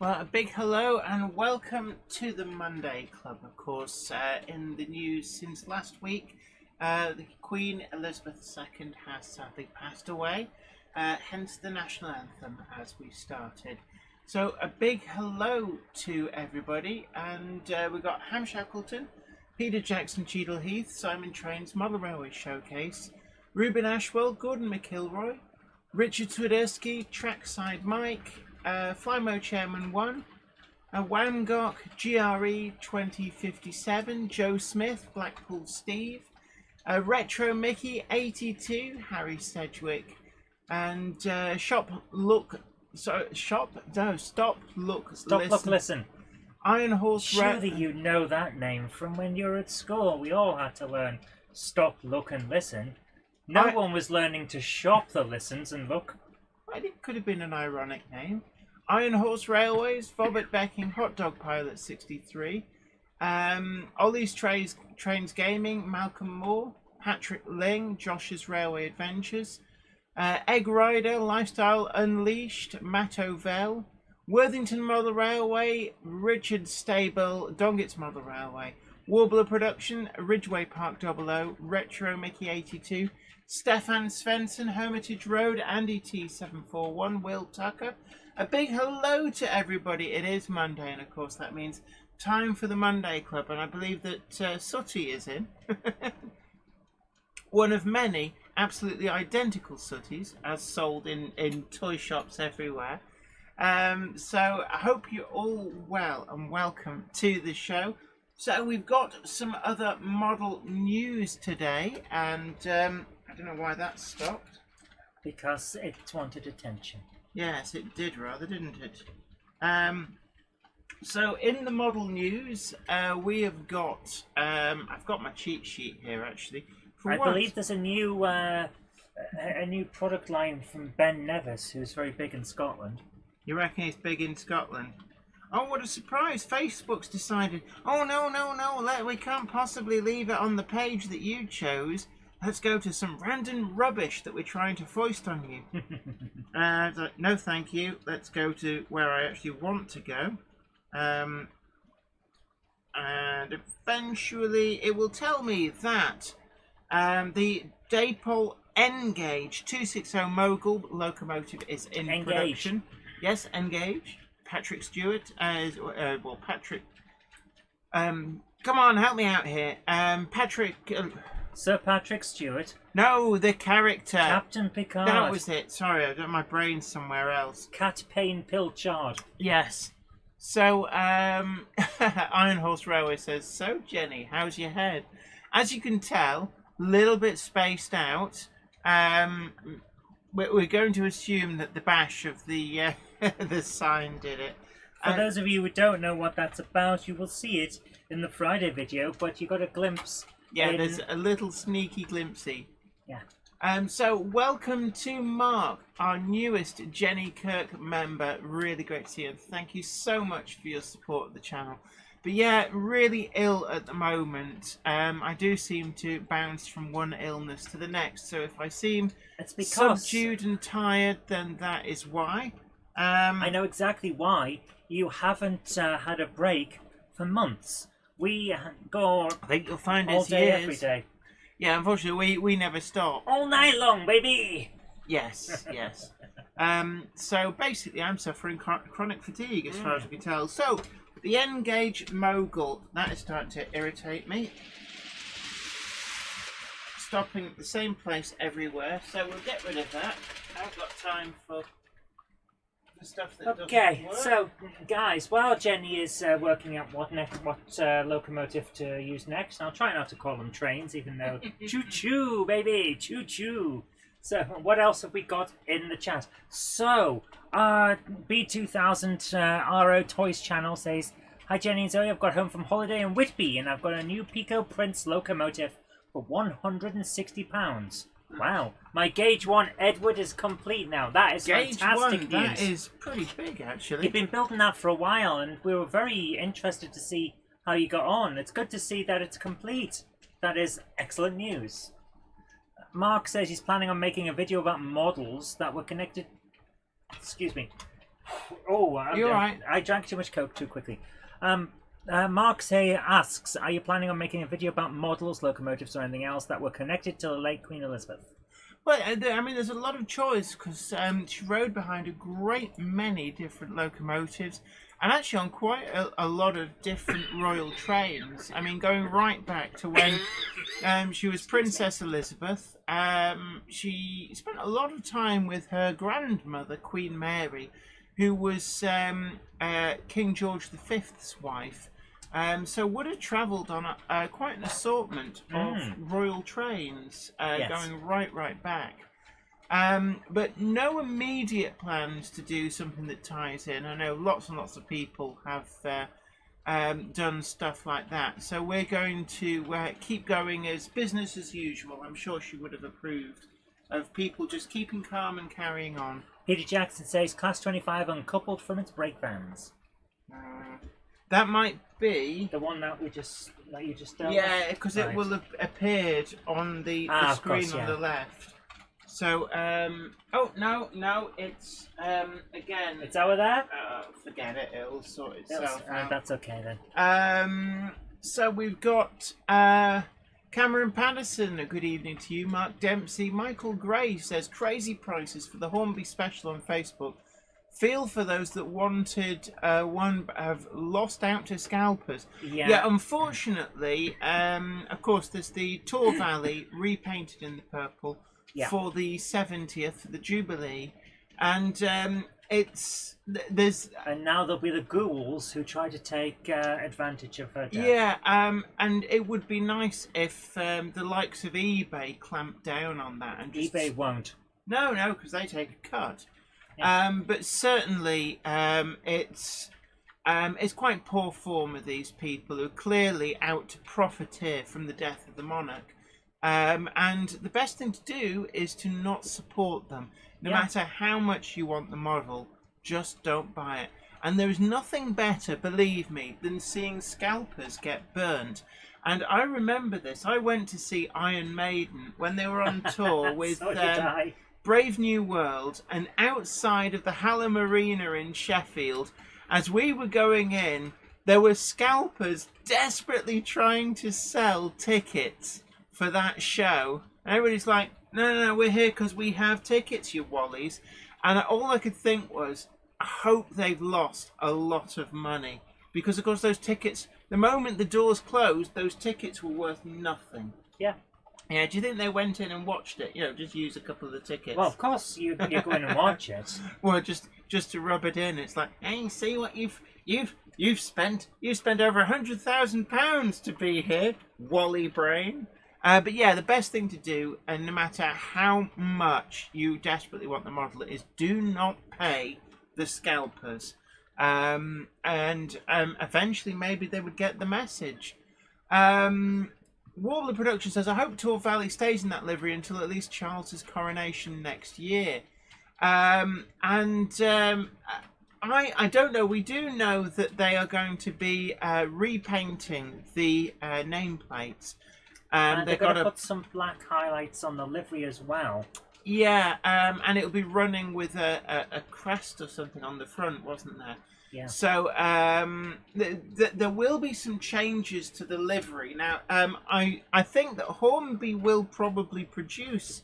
Well, a big hello and welcome to the Monday Club. Of course, in the news since last week, the Queen Elizabeth II has sadly passed away, hence the national anthem as we started. So a big hello to everybody, and we've got Ham Shackleton, Peter Jackson Cheadle Heath, Simon Trains Model Railway Showcase, Ruben Ashwell, Gordon McIlroy, Richard Swiderski, Trackside Mike, Flymo Chairman 1, Wamgok, GRE 2057, Joe Smith, Blackpool Steve, Retro Mickey 82, Harry Sedgwick, and Stop Look Listen. Iron Horse. Surely you know that name from when you were at school. We all had to learn Stop, Look and Listen. No one was learning to shop the listens and look. It could have been an ironic name. Iron Horse Railways, Robert Becking, Hot Dog Pilot 63, Ollie's Trains Gaming, Malcolm Moore, Patrick Ling, Josh's Railway Adventures, Egg Rider, Lifestyle Unleashed, Matt Ovell, Worthington Model Railway, Richard Stable, Dongett's Model Railway, Warbler Production, Ridgeway Park 00, Retro Mickey 82, Stefan Svensson, Hermitage Road, Andy T741, Will Tucker. A big hello to everybody. It is Monday, and of course that means time for the Monday Club, and I believe that Sooty is in. One of many absolutely identical Sooties as sold in toy shops everywhere. So I hope you're all well and welcome to the show. So we've got some other model news today, and I don't know why that stopped. Because it wanted attention. Yes, it did rather, didn't it? So in the model news, we have got, I've got my cheat sheet here actually. I believe there's a new product line from Ben Nevis, who's very big in Scotland. You reckon he's big in Scotland? Oh, what a surprise! Facebook's decided, oh no, we can't possibly leave it on the page that you chose. Let's go to some random rubbish that we're trying to foist on you. No thank you, let's go to where I actually want to go. And eventually it will tell me that the Dapol N-Gauge 260 Mogul locomotive is in production. Yes, N-Gauge. Patrick Stewart, Patrick. Come on, help me out here. Patrick. Sir Patrick Stewart. No, the character. Captain Picard. That was it. Sorry, I've got my brain somewhere else. Cat Pain Pilchard. Yes. So, Iron Horse Railway says, so Jenny, how's your head? As you can tell, a little bit spaced out. We're going to assume that the bash of the the sign did it. For those of you who don't know what that's about, you will see it in the Friday video, but you got a glimpse. Yeah, there's a little sneaky glimpsey. Yeah. So welcome to Mark, our newest Jenny Kirk member. Really great to see you. Thank you so much for your support of the channel. But yeah, really ill at the moment. I do seem to bounce from one illness to the next. So if I seem subdued and tired, then that is why. I know exactly why. You haven't had a break for months. We go I think you'll find all it's day, years. every day. Yeah, unfortunately, we never stop. All night long, baby! Yes, yes. So basically, I'm suffering chronic fatigue as far as I can tell. So, the N-Gauge Mogul, that is starting to irritate me. Stopping at the same place everywhere, so we'll get rid of that. I haven't got time for the stuff that doesn't work. So guys, while Jenny is working out what locomotive to use next, I'll try not to call them trains, even though choo-choo, baby, choo-choo. So what else have we got in the chat? So B2000 RO Toys channel says, hi Jenny and Zoe, I've got home from holiday in Whitby and I've got a new Pico Prince locomotive for £160. Wow, my Gauge 1 Edward is complete now. That is fantastic news. That is pretty big, actually. You've been building that for a while, and we were very interested to see how you got on. It's good to see that it's complete. That is excellent news. Mark says he's planning on making a video about models that were connected Oh, You're right. I drank too much Coke too quickly. Mark asks, are you planning on making a video about models, locomotives, or anything else that were connected to the late Queen Elizabeth? Well, I mean, there's a lot of choice because she rode behind a great many different locomotives and actually on quite a lot of different royal trains. I mean, going right back to when she was Princess Elizabeth, she spent a lot of time with her grandmother, Queen Mary, who was King George V's wife. So would have travelled on quite an assortment of royal trains Yes. going right back. But no immediate plans to do something that ties in. I know lots and lots of people have done stuff like that. So we're going to keep going as business as usual. I'm sure she would have approved of people just keeping calm and carrying on. Peter Jackson says Class 25 uncoupled from its brake vans. That might be the one that you just dealt yeah, because right. it will have appeared on the screen course, yeah. on the left. So, oh no, it's again. It's over there. Forget it; it'll sort itself out. That's okay then. So we've got Cameron Patterson. Good evening to you, Mark Dempsey. Michael Gray says crazy prices for the Hornby special on Facebook. Feel for those that wanted one but have lost out to scalpers. Yeah, unfortunately, of course, there's the Tor Valley repainted in the purple for the 70th, for the Jubilee, and there's and now there'll be the ghouls who try to take advantage of her death. Yeah, and it would be nice if the likes of eBay clamped down on that. And just... eBay won't. No, because they take a cut. But certainly, it's quite poor form of these people who are clearly out to profiteer from the death of the monarch. And the best thing to do is to not support them. No matter how much you want the model, just don't buy it. And there is nothing better, believe me, than seeing scalpers get burnt. And I remember this. I went to see Iron Maiden when they were on tour with Brave New World, and outside of the Hallam Arena in Sheffield, as we were going in, there were scalpers desperately trying to sell tickets for that show. And everybody's like, no, we're here because we have tickets, you wallies. And all I could think was, I hope they've lost a lot of money. Because, of course, those tickets, the moment the doors closed, those tickets were worth nothing. Yeah. Yeah, do you think they went in and watched it? Just use a couple of the tickets. Well, of course you go in and watch it. Well, just to rub it in. It's like, hey, see what you've spent? You've spent over £100,000 to be here, Wally Brain. But yeah, the best thing to do, and no matter how much you desperately want the model, is do not pay the scalpers. And eventually, maybe they would get the message. Warbler Production says, I hope Tor Valley stays in that livery until at least Charles's coronation next year. I don't know. We do know that they are going to be repainting the nameplates. And they're going to put some black highlights on the livery as well. Yeah, and it'll be running with a crest or something on the front, wasn't there? Yeah. So there will be some changes to the livery. Now, I think that Hornby will probably produce,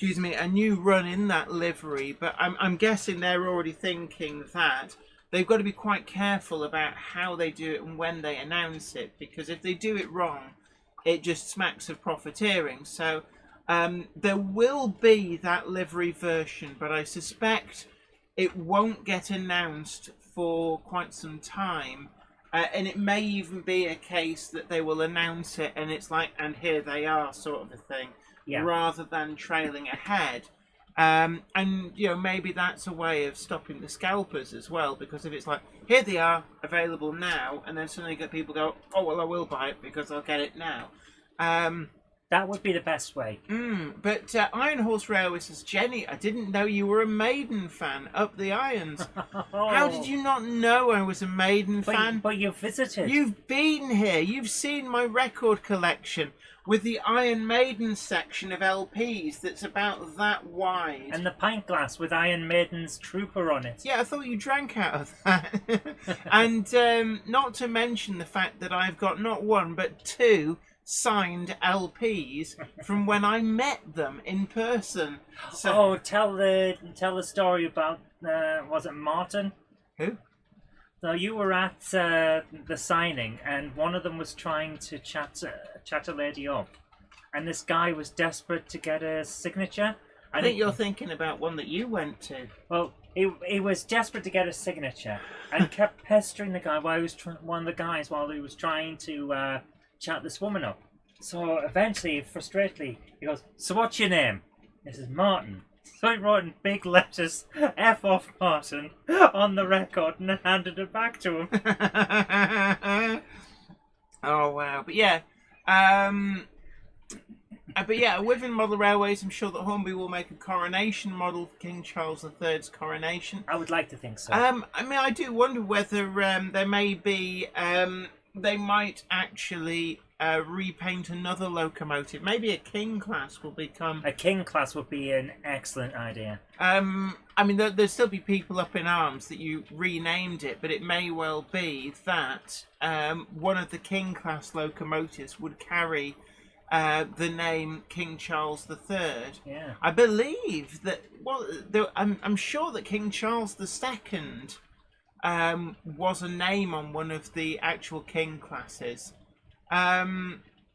a new run in that livery. But I'm guessing they're already thinking that they've got to be quite careful about how they do it and when they announce it. Because if they do it wrong, it just smacks of profiteering. So there will be that livery version, but I suspect it won't get announced for quite some time. And it may even be a case that they will announce it and it's like, and here they are, sort of a thing, rather than trailing ahead. And, maybe that's a way of stopping the scalpers as well, because if it's like, here they are, available now, and then suddenly get people go, oh, well, I will buy it because I'll get it now. That would be the best way. But Iron Horse Railway says, Jenny, I didn't know you were a Maiden fan. Up the irons. How did you not know I was a Maiden fan? But you visited. You've been here. You've seen my record collection with the Iron Maiden section of LPs that's about that wide. And the pint glass with Iron Maiden's Trooper on it. Yeah, I thought you drank out of that. And not to mention the fact that I've got not one but two signed LPs from when I met them in person. So, tell the story about was it Martin? Who? So you were at the signing, and one of them was trying to chat a lady up, and this guy was desperate to get a signature. I think you're thinking about one that you went to. Well, he was desperate to get a signature and kept pestering the guy while he was trying to chat this woman up. So eventually, frustratedly, he goes, "So what's your name?" This is Martin. So he wrote in big letters, "F off Martin," on the record and handed it back to him. Oh wow! But yeah, within Model Railways, I'm sure that Hornby will make a coronation model for King Charles III's coronation. I would like to think so. I mean, I do wonder whether there may be they might actually repaint another locomotive. Maybe a King class will become... A King class would be an excellent idea. I mean, there'll still be people up in arms that you renamed it, but it may well be that one of the King class locomotives would carry the name King Charles III. Yeah. I believe that... Well, I'm sure that King Charles II was a name on one of the actual King classes.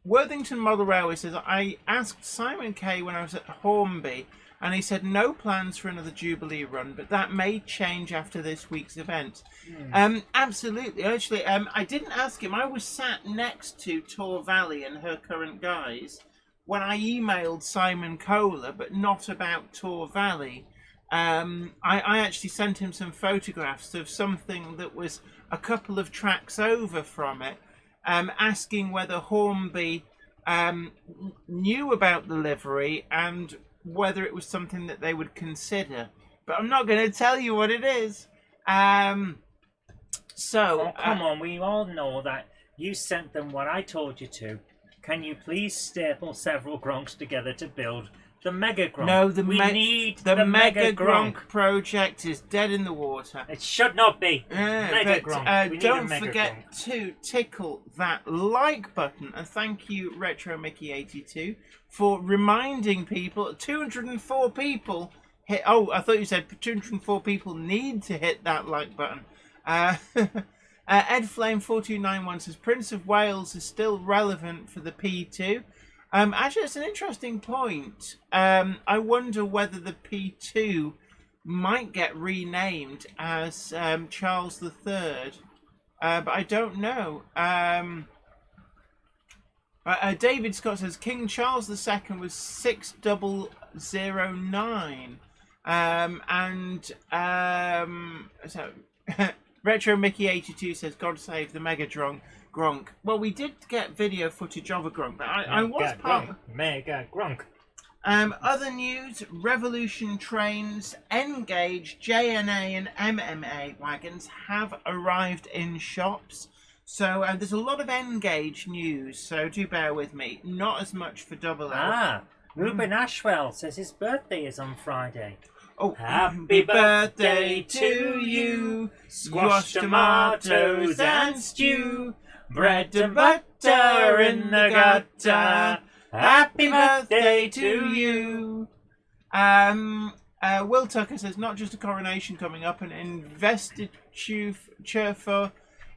Worthington Model Railway says, I asked Simon Kay when I was at Hornby, and he said no plans for another Jubilee run, but that may change after this week's event. Absolutely. Actually, I didn't ask him. I was sat next to Tor Valley and her current guys when I emailed Simon Kohler, but not about Tor Valley. I actually sent him some photographs of something that was a couple of tracks over from it, asking whether Hornby knew about the livery and whether it was something that they would consider. But I'm not going to tell you what it is. Come on, we all know that you sent them what I told you to. Can you please staple several Gronks together to build the Mega Gronk? No, we need the Mega Gronk project is dead in the water. It should not be. Mega Gronk. Don't forget to tickle that like button, and thank you, Retro Mickey 82, for reminding people. 204 people hit. Oh, I thought you said 204 people need to hit that like button. Ed Flame 4291 says Prince of Wales is still relevant for the P2. Actually, it's an interesting point. I wonder whether the P2 might get renamed as Charles III, but I don't know. David Scott says King Charles II was 6009, so Retro Mickey 82 says God save the Mega Gronk. Well, we did get video footage of a Gronk, but I was part of... Mega Gronk. Other news, Revolution trains, N-Gauge, JNA and MMA wagons have arrived in shops. So there's a lot of N-Gauge news, so do bear with me. Not as much for Double L. Ruben Ashwell says his birthday is on Friday. Oh, happy birthday to you, squash tomatoes and stew, bread and butter in the gutter, happy birthday to you. Will Tucker says, not just a coronation coming up, an investiture for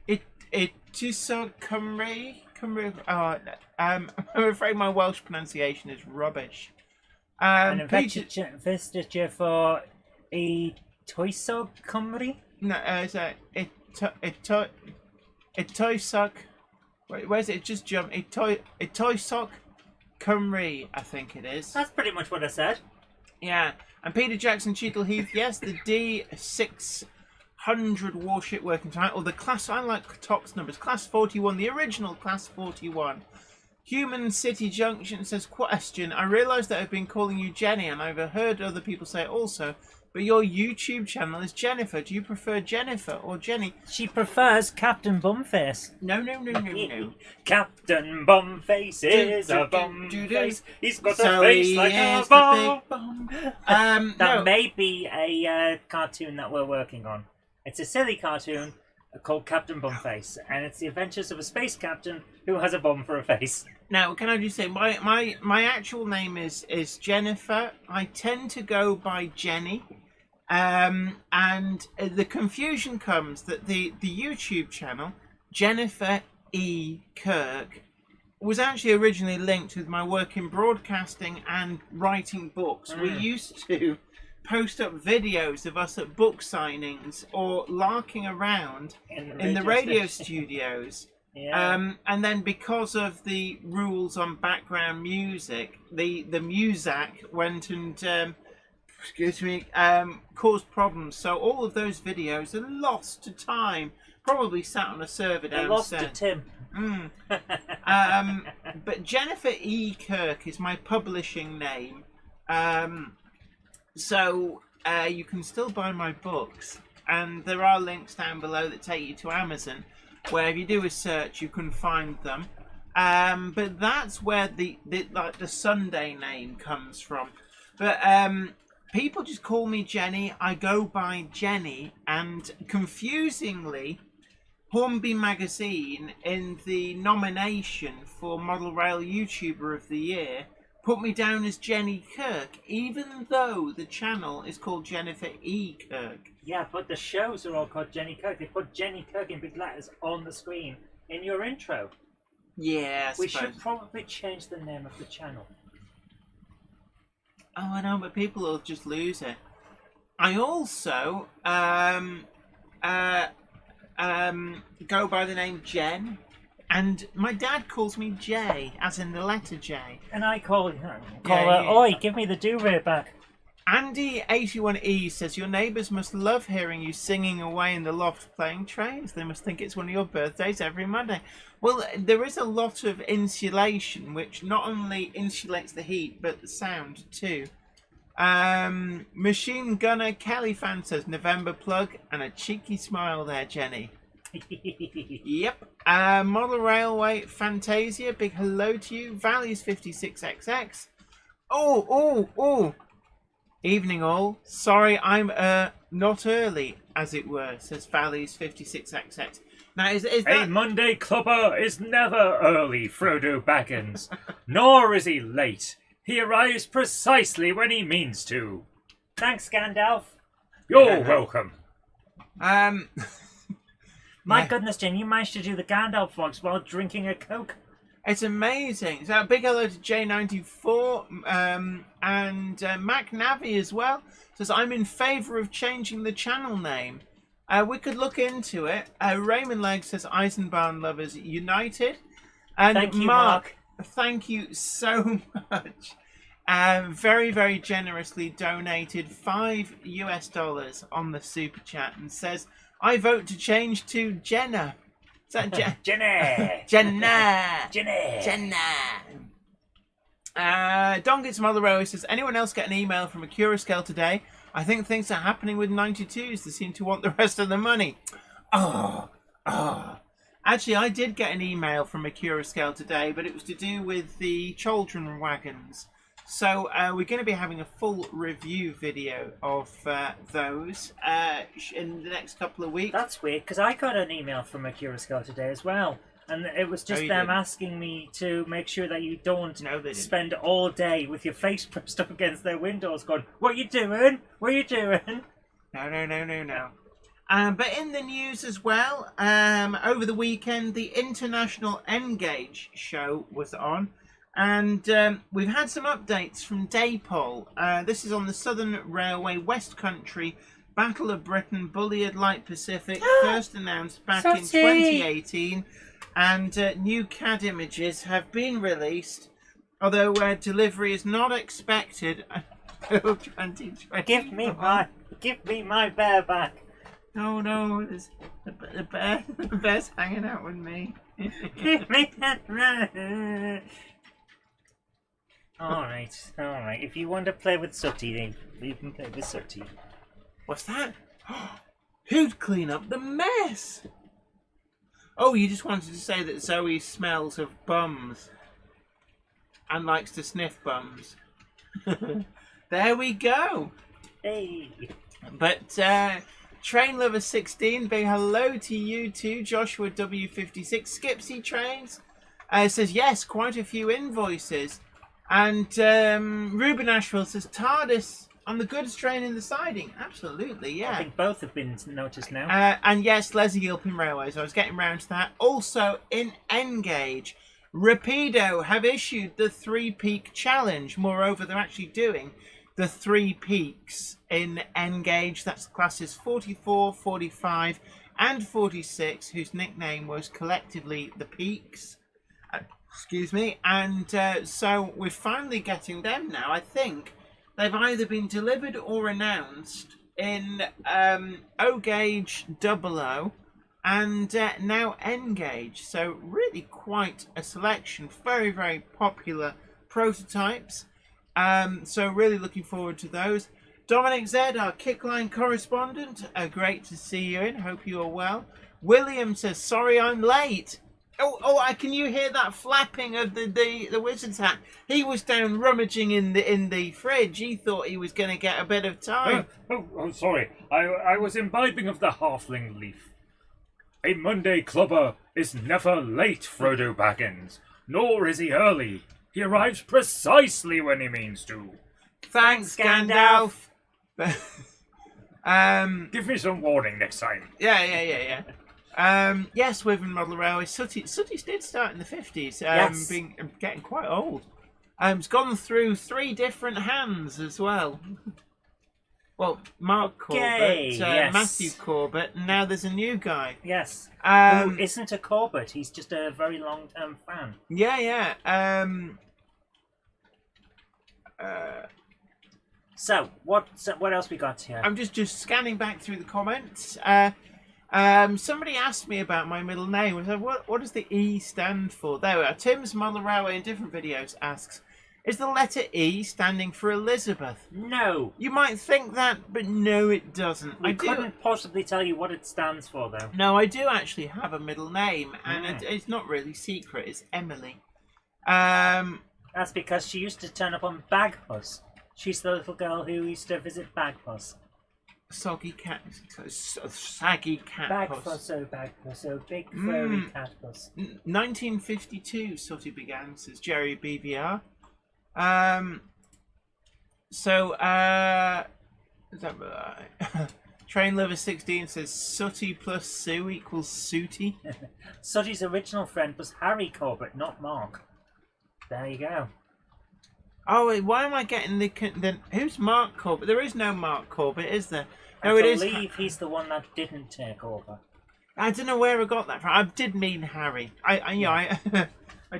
Itisod Cymru. I'm afraid my Welsh pronunciation is rubbish. An investiture for Toisog Cymru? No, it's Itoisog. Wait, where's it? It just jumped. Itoisog Cymru, I think it is. That's pretty much what I said. Yeah. And Peter Jackson, Cheadle Heath, yes, the D600 warship working tonight, or the class, I like Top's numbers, class 41, the original class 41. Human City Junction says, question, I realise that I've been calling you Jenny and I've heard other people say it also, but your YouTube channel is Jennifer. Do you prefer Jennifer or Jenny? She prefers Captain Bumface. No. Captain Bumface is a bumface. He's got a face like a bomb. That may be a cartoon that we're working on. It's a silly cartoon called Captain Bumface, and it's the adventures of a space captain who has a bomb for a face. Now, can I just say, my actual name is Jennifer. I tend to go by Jenny. And the confusion comes that the YouTube channel, Jennifer E. Kirk, was actually originally linked with my work in broadcasting and writing books. We used to post up videos of us at book signings or larking around in the radio studios. Yeah. And then because of the rules on background music, the Muzak went and caused problems. So all of those videos are lost to time. Probably sat on a server downstairs. Lost to Tim. But Jennifer E. Kirk is my publishing name. So you can still buy my books. And there are links down below that take you to Amazon, where if you do a search, you can find them. But that's where the Sunday name comes from. But people just call me Jenny. I go by Jenny, and confusingly, Hornby Magazine, in the nomination for Model Rail YouTuber of the Year, put me down as Jenny Kirk, even though the channel is called Jennifer E. Kirk. Yeah, but the shows are all called Jenny Kirk. They put Jenny Kirk in big letters on the screen in your intro. Yeah, we should probably change the name of the channel. Oh, I know, but people will just lose it. I also go by the name Jen, and my dad calls me J, as in the letter J. And I call her, oi, give me the duvet back. Andy81E says, your neighbours must love hearing you singing away in the loft playing trains. They must think it's one of your birthdays every Monday. Well, there is a lot of insulation, which not only insulates the heat, but the sound too. Machine Gunner Kelly fan says, November plug, and a cheeky smile there, Jenny. Yep. Model Railway Fantasia, big hello to you. Valleys 56XX. Oh. Evening all. Sorry, I'm not early, as it were, says Valleys 56XX. Now, is that... A Monday clubber is never early, Frodo Baggins. Nor is he late. He arrives precisely when he means to. Thanks, Gandalf. You're welcome. My goodness, Jen, you managed to do the Gandalf vlogs while drinking a Coke. It's amazing. So big hello to J94 and Mac Navi as well. Says, I'm in favour of changing the channel name. We could look into it. Raymond Legg says, Eisenbahn Lovers United. And thank you, Mark, thank you so much. Very, very generously donated $5 on the super chat and says, I vote to change to Jenna. Is that Jenna? Dongit's Mother Rose says, anyone else get an email from a Curascale today? I think things are happening with 92s. They seem to want the rest of the money. Actually, I did get an email from a Curascale today, but it was to do with the children wagons. So we're going to be having a full review video of those in the next couple of weeks. That's weird, because I got an email from a Curascale today as well. And it was just them asking me to make sure that you don't spend all day with your face pressed up against their windows going, what you doing? What you doing? No. But in the news as well, over the weekend, the International N-Gauge show was on. And we've had some updates from Daypol. This is on the Southern Railway West Country Battle of Britain Bulliard Light Pacific, first announced back in 2018. And new CAD images have been released, although delivery is not expected until 2020. Give me my bear back. No, the bear's hanging out with me. Give me that. Alright. If you want to play with Sooty, then you can play with Sooty. What's that? Who'd clean up the mess? Oh, you just wanted to say that Zoe smells of bums and likes to sniff bums. There we go. Hey. But Train Lover 16, big hello to you too. Joshua W56, Skipsy Trains says yes, quite a few invoices. And Ruben Ashwell says TARDIS on the goods train in the siding. Absolutely, yeah. I think both have been noticed now. And yes, Leslie Gilpin Railways. I was getting round to that. Also in Engage, Rapido have issued the 3 Peak Challenge. Moreover, they're actually doing the 3 peaks in Engage. That's classes 44, 45, and 46, whose nickname was collectively the Peaks. Excuse me. And so we're finally getting them now. I think they've either been delivered or announced in O-Gauge 00 and now N-Gauge. So really quite a selection. Very, very popular prototypes. So really looking forward to those. Dominic Z, our Kickline correspondent. Great to see you in. Hope you are well. William says, sorry I'm late. Oh! Can you hear that flapping of the wizard's hat? He was down rummaging in the fridge. He thought he was going to get a bit of time. Oh, sorry. I was imbibing of the halfling leaf. A Monday clubber is never late, Frodo Baggins. Nor is he early. He arrives precisely when he means to. Thanks, Gandalf. Give me some warning next time. Yeah. Yes, Wyvern Model Railway. Sooty did start in the 50s, Yes. getting quite old. It's gone through 3 different hands as well. Well, Mark Corbett, yes. Matthew Corbett, and now there's a new guy. Yes. Who isn't a Corbett, he's just a very long-term fan. Yeah. So, what else we got here? I'm just scanning back through the comments. Somebody asked me about my middle name. I said, what does the E stand for? There we are. Tim's Model Railway in different videos asks, is the letter E standing for Elizabeth? No. You might think that, but no, it doesn't. I couldn't possibly tell you what it stands for, though. No, I do actually have a middle name, and it's not really secret. It's Emily. That's because she used to turn up on Bagpuss. She's the little girl who used to visit Bagpuss. Saggy cat puss. Bagpuss, oh big furry cat puss. 1952, Sooty began, says Jerry BVR. Is that right? Train Lover 16 says Sooty plus Sue equals Sooty. Sooty's original friend was Harry Corbett, not Mark. There you go. Oh, wait, why am I getting the who's Mark Corbett? There is no Mark Corbett, is there? No, I it is. believe he's the one that didn't take over. I don't know where I got that from. I did mean Harry. I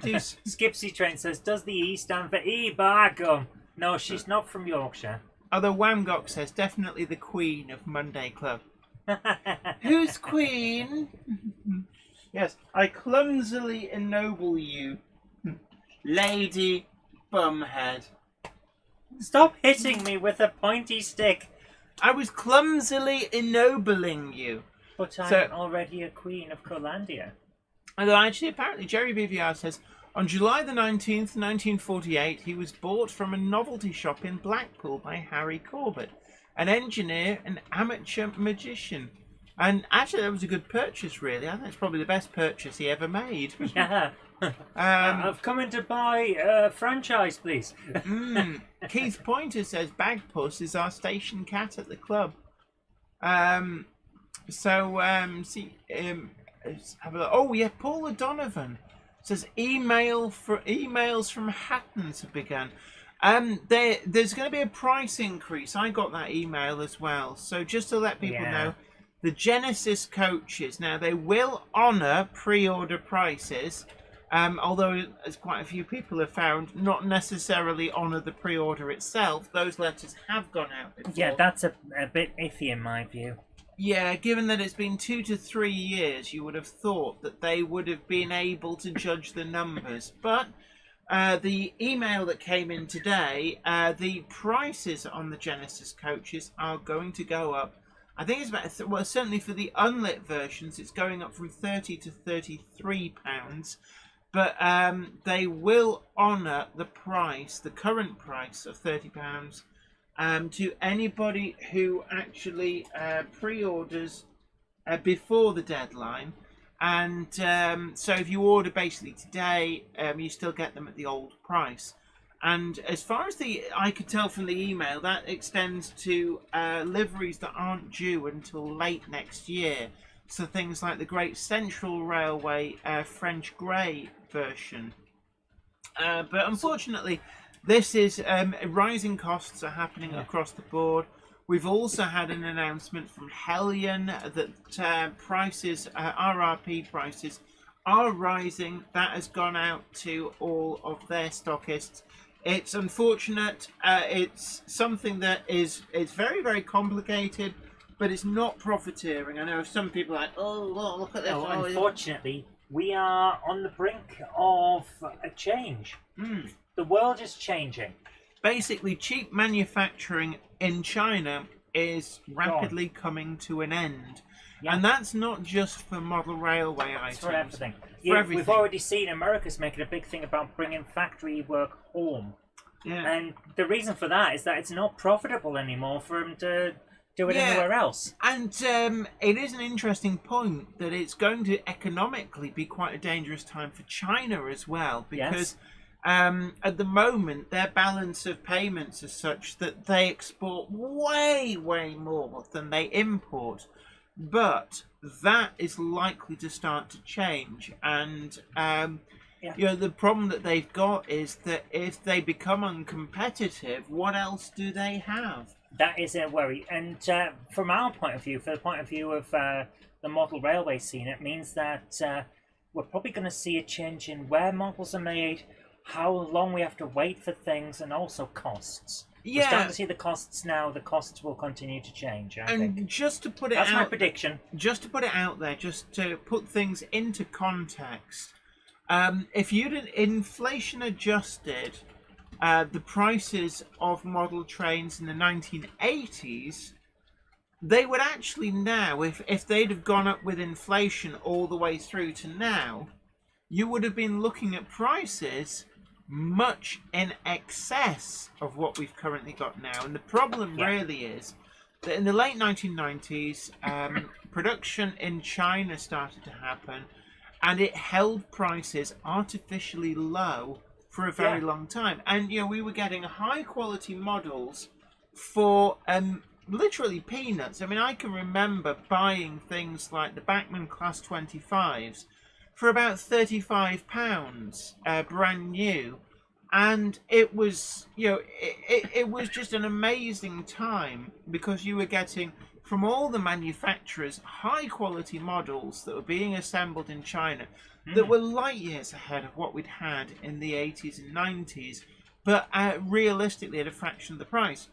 do. Skipsy Train says, does the E stand for E-Bargum? No, she's not from Yorkshire. Although Wamgok says, definitely the Queen of Monday Club. Who's Queen? Yes, I clumsily ennoble you, Lady Bumhead. Stop hitting me with a pointy stick. I was clumsily ennobling you. But I'm already a queen of Colandia. Although actually, apparently, Jerry BVR says, on July the 19th, 1948, he was bought from a novelty shop in Blackpool by Harry Corbett, an engineer and amateur magician. And actually, that was a good purchase, really. I think it's probably the best purchase he ever made. Yeah. I've come in to buy a franchise, please. Keith Pointer says Bagpuss is our station cat at the club. Let's have a look. Oh yeah, Paul O'Donovan says emails from Hattons have begun. There's going to be a price increase. I got that email as well. So just to let people know, the Genesis coaches now they will honour pre-order prices. Although, as quite a few people have found, not necessarily honour the pre-order itself. Those letters have gone out before. Yeah, that's a bit iffy in my view. Yeah, given that it's been 2 to 3 years, you would have thought that they would have been able to judge the numbers. But the email that came in today, the prices on the Genesis coaches are going to go up. I think it's about, well, certainly for the unlit versions, it's going up from £30 to £33. But they will honour the price, the current price of £30. To anybody who actually pre-orders before the deadline. And so if you order basically today, you still get them at the old price. And as far as I could tell from the email, that extends to liveries that aren't due until late next year. So things like the Great Central Railway French Grey version. But unfortunately, this is rising costs are happening across the board. We've also had an announcement from Hellion that prices, RRP prices, are rising. That has gone out to all of their stockists. It's unfortunate. It's something that is very, very complicated, but it's not profiteering. I know some people are like, oh, well, look at this. No, unfortunately, we are on the brink of a change. The world is changing. Basically, cheap manufacturing in China is rapidly coming to an end. Yeah. And that's not just for model railway items. For everything. For everything. We've already seen America's making a big thing about bringing factory work home. Yeah. And the reason for that is that it's not profitable anymore for them to do it anywhere else. And it is an interesting point that it's going to economically be quite a dangerous time for China as well, because at the moment their balance of payments is such that they export way, way more than they import. But that is likely to start to change, and you know, the problem that they've got is that if they become uncompetitive, what else do they have? That is a worry, and from our point of view, for the point of view of the model railway scene, it means that we're probably going to see a change in where models are made, how long we have to wait for things, and also costs. Yeah. We're starting to see the costs now. The costs will continue to change, I think. Just to put it That's out, my prediction. Just to put it out there, just to put things into context, if you'd inflation adjusted the prices of model trains in the 1980s, they would actually now, if they'd have gone up with inflation all the way through to now, you would have been looking at prices much in excess of what we've currently got now. And the problem really is that in the late 1990s, production in China started to happen, and it held prices artificially low for a very long time. And you know, we were getting high quality models for literally peanuts. I mean, I can remember buying things like the Bachmann Class 25s for about £35, brand new, and it was, you know, it was just an amazing time, because you were getting from all the manufacturers high quality models that were being assembled in China that were light years ahead of what we'd had in the 80s and 90s, but realistically at a fraction of the price.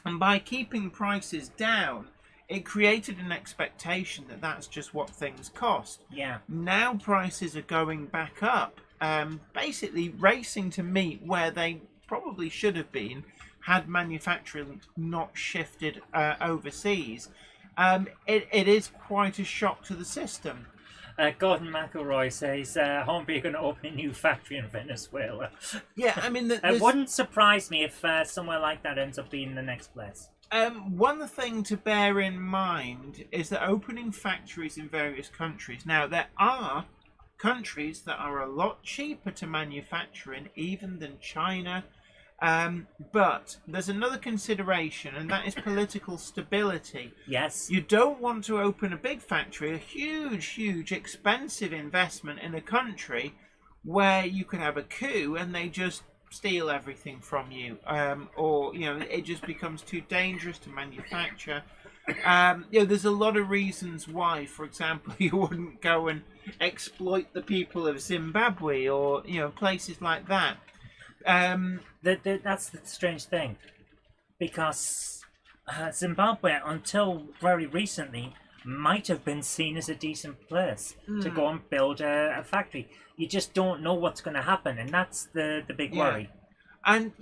And by keeping prices down, it created an expectation that that's just what things cost. Yeah. Now prices are going back up, basically racing to meet where they probably should have been had manufacturing not shifted overseas. It is quite a shock to the system. Gordon McElroy says Hornby are going to open a new factory in Venezuela. Yeah, I mean, it wouldn't surprise me if somewhere like that ends up being the next place. One thing to bear in mind is that opening factories in various countries. Now, there are countries that are a lot cheaper to manufacture in even than China. But there's another consideration, and that is political stability. Yes. You don't want to open a big factory, a huge, expensive investment in a country where you could have a coup and they just steal everything from you, or you know, it just becomes too dangerous to manufacture. You know, there's a lot of reasons why, for example, you wouldn't go and exploit the people of Zimbabwe or, you know, places like that. That's the strange thing, because Zimbabwe, until very recently, might have been seen as a decent place to go and build a factory. You just don't know what's going to happen, and that's the big Yeah. worry. And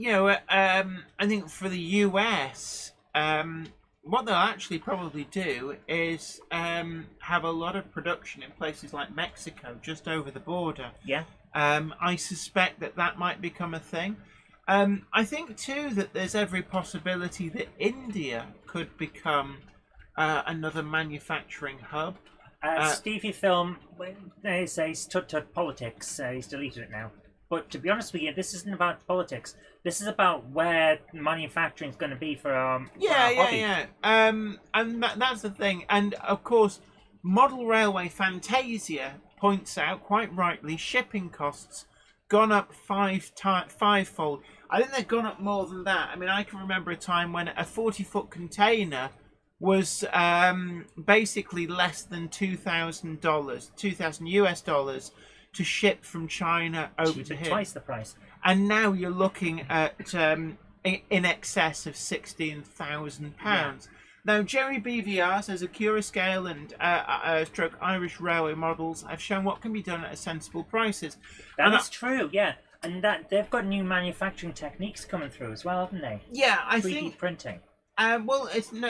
I think for the US, what they'll actually probably do is have a lot of production in places like Mexico, just over the border. Yeah. I suspect that might become a thing. I think too that there's every possibility that India could become another manufacturing hub. Stevie Film, they say he's tut politics. He's deleted it now. But to be honest with you, this isn't about politics. This is about where manufacturing is going to be for our hobby. And that's the thing. And of course, Model Railway Fantasia points out quite rightly, shipping costs gone up fivefold. I think they've gone up more than that. I mean, I can remember a time when a 40-foot container was basically less than $2,000, 2,000 US dollars to ship from China over to here. Twice the price. And now you're looking at in excess of £16,000. Yeah. Now, Jerry BVR says Scale and stroke Irish railway models have shown what can be done at sensible prices. That's true, yeah. And that they've got new manufacturing techniques coming through as well, haven't they? Yeah, I 3D think. printing. Well, it's no.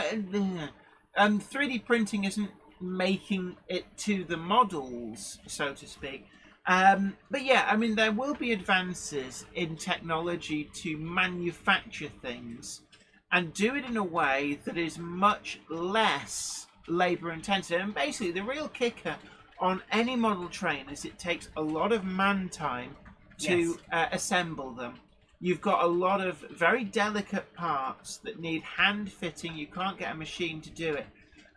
3D printing isn't making it to the models, so to speak. But yeah, I mean, there will be advances in technology to manufacture things and do it in a way that is much less labour intensive. And basically, the real kicker on any model train is it takes a lot of man time to assemble them. You've got a lot of very delicate parts that need hand fitting. You can't get a machine to do it.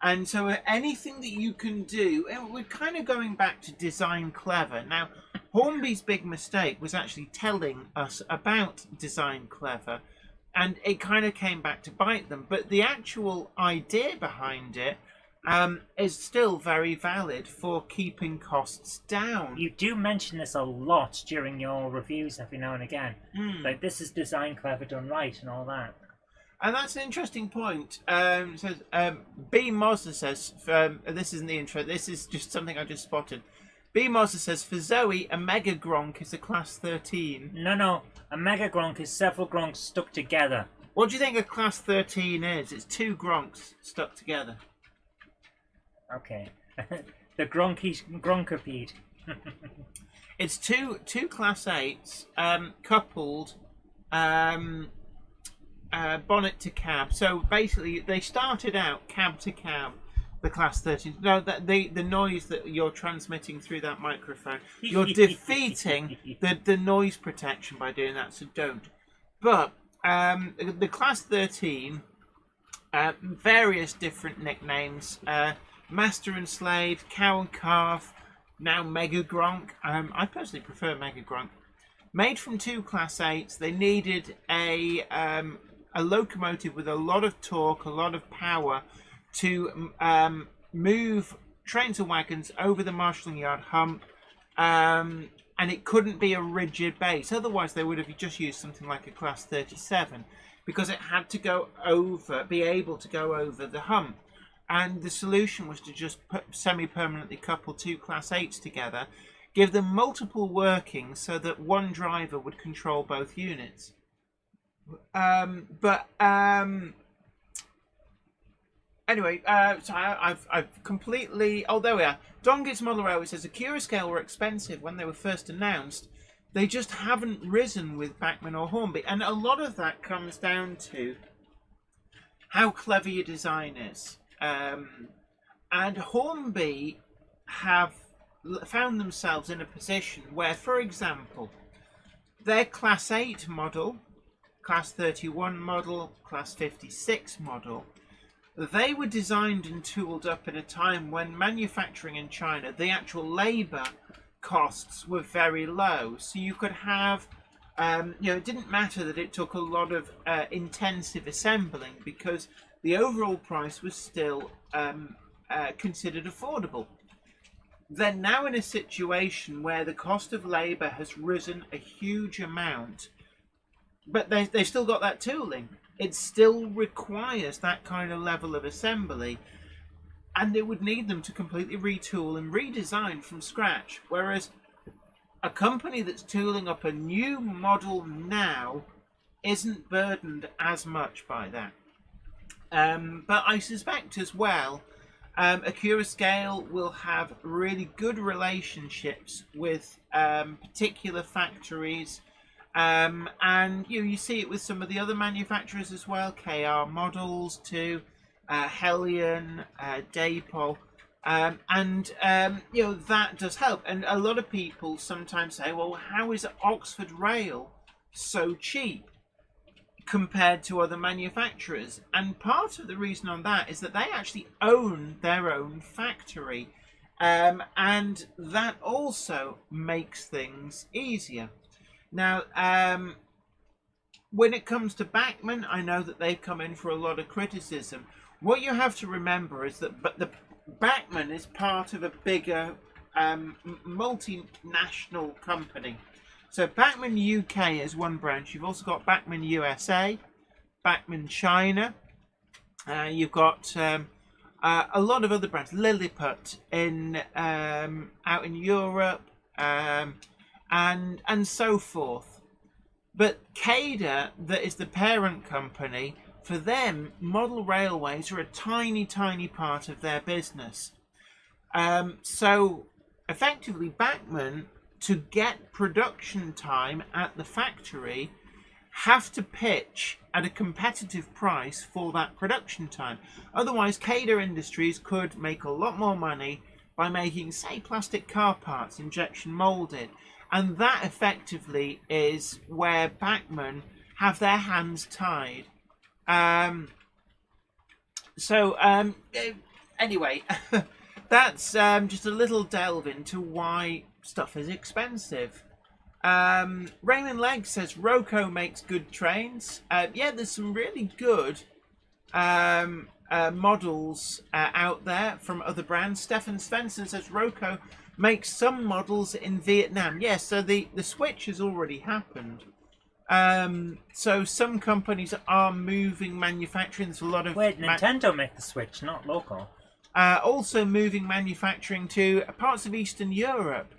And so anything that you can do, and we're kind of going back to Design Clever. Now, Hornby's big mistake was actually telling us about Design Clever, and it kind of came back to bite them. But the actual idea behind it is still very valid for keeping costs down. You do mention this a lot during your reviews every now and again. Like, this is Design Clever done right and all that. And that's an interesting point. Says B. Mosler says, this isn't the intro, this is just something I just spotted. B. Mosler says, for Zoe, a Mega Gronk is a Class 13. No. A Mega Gronk is several Gronks stuck together. What do you think a Class 13 is? It's two Gronks stuck together. Okay. The Gronkopede. It's two Class 8s coupled bonnet to cab. So basically, they started out cab to cab, the Class 13. No, the noise that you're transmitting through that microphone, you're defeating the noise protection by doing that, so don't. But the Class 13, various different nicknames, Master and Slave, Cow and Calf, now Mega Gronk. I personally prefer Mega Gronk. Made from two Class 8s, they needed a locomotive with a lot of torque, a lot of power to move trains and wagons over the marshalling yard hump, and it couldn't be a rigid base. Otherwise, they would have just used something like a Class 37, because it had to be able to go over the hump. And the solution was to just semi-permanently couple two Class 8s together, give them multiple workings so that one driver would control both units. Anyway, so I've completely. Oh, there we are. Dongit's Model Railway says the Scale were expensive when they were first announced. They just haven't risen with Bachmann or Hornby, and a lot of that comes down to how clever your design is. And Hornby have found themselves in a position where, for example, their Class 8 model, Class 31 model, Class 56 model, they were designed and tooled up in a time when manufacturing in China, the actual labour costs were very low. So you could have, it didn't matter that it took a lot of intensive assembling, because the overall price was still considered affordable. They're now in a situation where the cost of labour has risen a huge amount, but they've still got that tooling. it still requires that kind of level of assembly, and it would need them to completely retool and redesign from scratch. Whereas a company that's tooling up a new model now isn't burdened as much by that. But I suspect as well, Acura Scale will have really good relationships with particular factories, and you see it with some of the other manufacturers as well. KR Models too, Hellion, Daypol, and that does help. And a lot of people sometimes say, well, how is Oxford Rail so cheap compared to other manufacturers? And part of the reason on that is that they actually own their own factory, and that also makes things easier. Now, when it comes to Bachmann, I know that they've come in for a lot of criticism. What you have to remember is that the Bachmann is part of a bigger multinational company. So Bachmann UK is one branch. You've also got Bachmann USA, Bachmann China. You've got a lot of other brands. Lilliput in out in Europe, and so forth. But CADA, that is the parent company, for them, model railways are a tiny, tiny part of their business. So effectively, Bachmann, to get production time at the factory, have to pitch at a competitive price for that production time. Otherwise, CADA Industries could make a lot more money by making, say, plastic car parts injection molded. And that effectively is where Bachmann have their hands tied. Anyway, that's just a little delve into why stuff is expensive. Raymond Legg says Roco makes good trains. Yeah, there's some really good models out there from other brands. Stefan Svensson says Roco makes some models in Vietnam. Yes, so the switch has already happened. So some companies are moving manufacturing. There's a lot of Nintendo make the switch, not local. Also moving manufacturing to parts of Eastern Europe.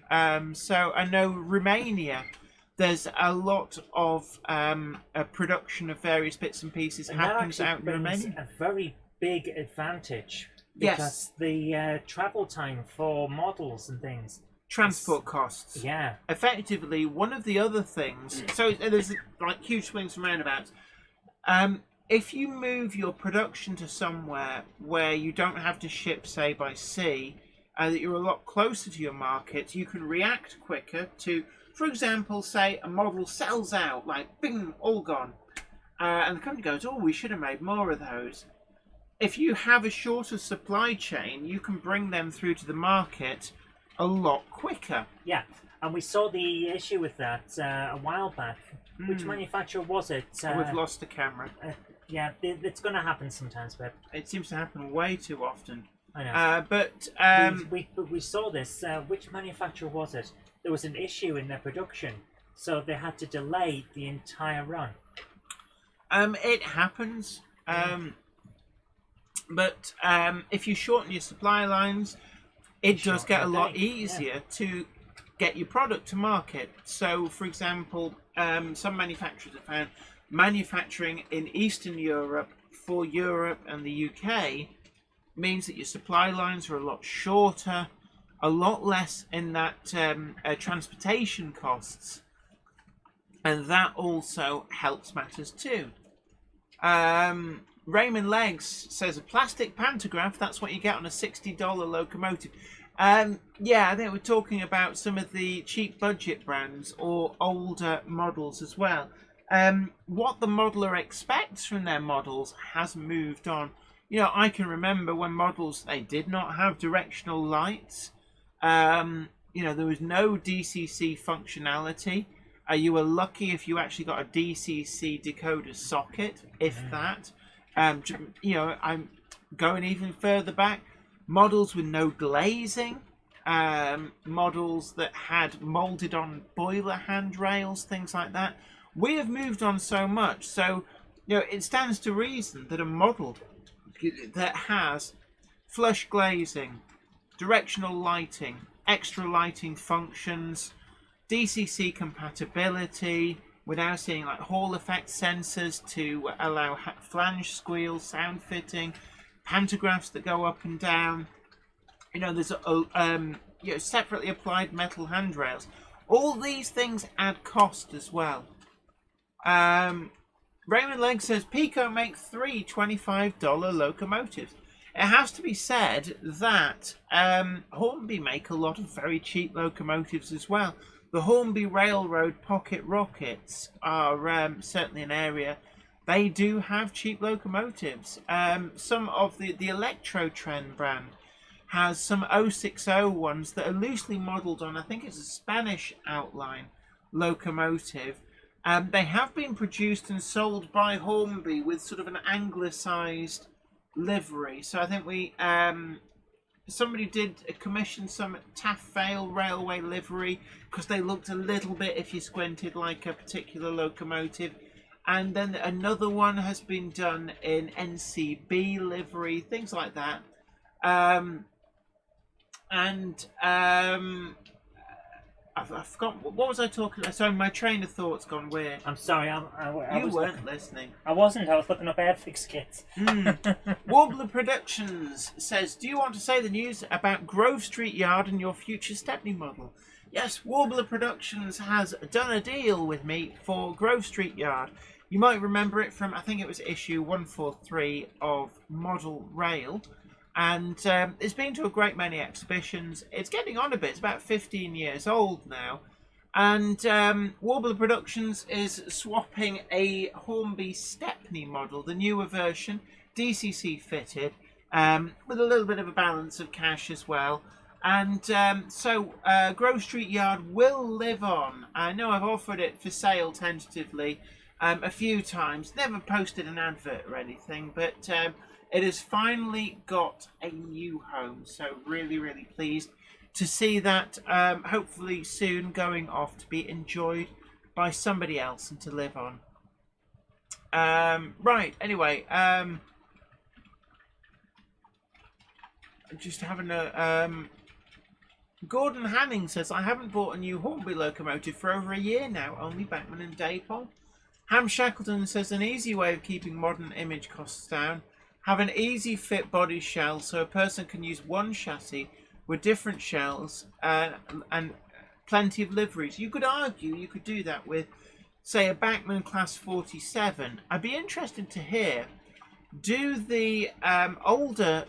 So I know Romania, there's a lot of production of various bits and pieces happens out in Romania. A very big advantage because the travel time for models and things. Transport costs. Yeah. Effectively, one of the other things. So there's like huge swings and roundabouts. If you move your production to somewhere where you don't have to ship, say, by sea, that you're a lot closer to your market, you can react quicker to, for example, say a model sells out, like bing, all gone, and the company goes, oh, we should have made more of those. If you have a shorter supply chain, you can bring them through to the market a lot quicker. Yeah, and we saw the issue with that a while back. Which manufacturer was it? We've lost the camera. Yeah, it's going to happen sometimes, but it seems to happen way too often. I know. But we saw this. Which manufacturer was it? There was an issue in their production, so they had to delay the entire run. It happens. But if you shorten your supply lines, it does get a lot easier to get your product to market. So, for example, some manufacturers have found manufacturing in Eastern Europe for Europe and the UK means that your supply lines are a lot shorter, a lot less in that transportation costs, and that also helps matters too. Raymond Leggs says a plastic pantograph, that's what you get on a $60 locomotive. Yeah, I think we're talking about some of the cheap budget brands or older models as well. What the modeler expects from their models has moved on. You know, I can remember when models, they did not have directional lights. You know, there was no DCC functionality. You were lucky if you actually got a DCC decoder socket, if that. You know, I'm going even further back. Models with no glazing, models that had molded on boiler handrails, things like that. We have moved on so much. So it stands to reason that a model that has flush glazing, directional lighting, extra lighting functions, DCC compatibility, we're now seeing like Hall effect sensors to allow flange squeal, sound fitting, pantographs that go up and down. There's separately applied metal handrails. All these things add cost as well. Raymond Legg says Pico make 3 $25 locomotives. It has to be said that Hornby make a lot of very cheap locomotives as well. The Hornby Railroad Pocket Rockets are certainly an area. They do have cheap locomotives. Some of the Electro-Tren brand has some 060 ones that are loosely modelled on, I think it's a Spanish outline locomotive. They have been produced and sold by Hornby with sort of an anglicised livery. So I think somebody did commission some Taff Vale Railway livery because they looked a little bit, if you squinted, like a particular locomotive. And then another one has been done in NCB livery, things like that. I've forgotten, what was I talking about? Sorry, my train of thought's gone weird. I'm sorry, I You was weren't listening. I wasn't, I was looking up Airfix kits. Warbler Productions says, do you want to say the news about Grove Street Yard and your future Stepney model? Yes, Warbler Productions has done a deal with me for Grove Street Yard. You might remember it from, I think it was issue 143 of Model Rail. And it's been to a great many exhibitions. It's getting on a bit. It's about 15 years old now. And Warbler Productions is swapping a Hornby Stepney model, the newer version, DCC fitted, with a little bit of a balance of cash as well. And so Grove Street Yard will live on. I know I've offered it for sale tentatively a few times. Never posted an advert or anything, but it has finally got a new home. So really, really pleased to see that hopefully soon going off to be enjoyed by somebody else and to live on. Right, anyway, just having a... Gordon Hanning says, I haven't bought a new Hornby locomotive for over a year now, only Bachmann and Dapol. Ham Shackleton says, an easy way of keeping modern image costs down. Have an easy fit body shell so a person can use one chassis with different shells and plenty of liveries. You could argue you could do that with, say, a Bachmann Class 47. I'd be interested to hear, do the older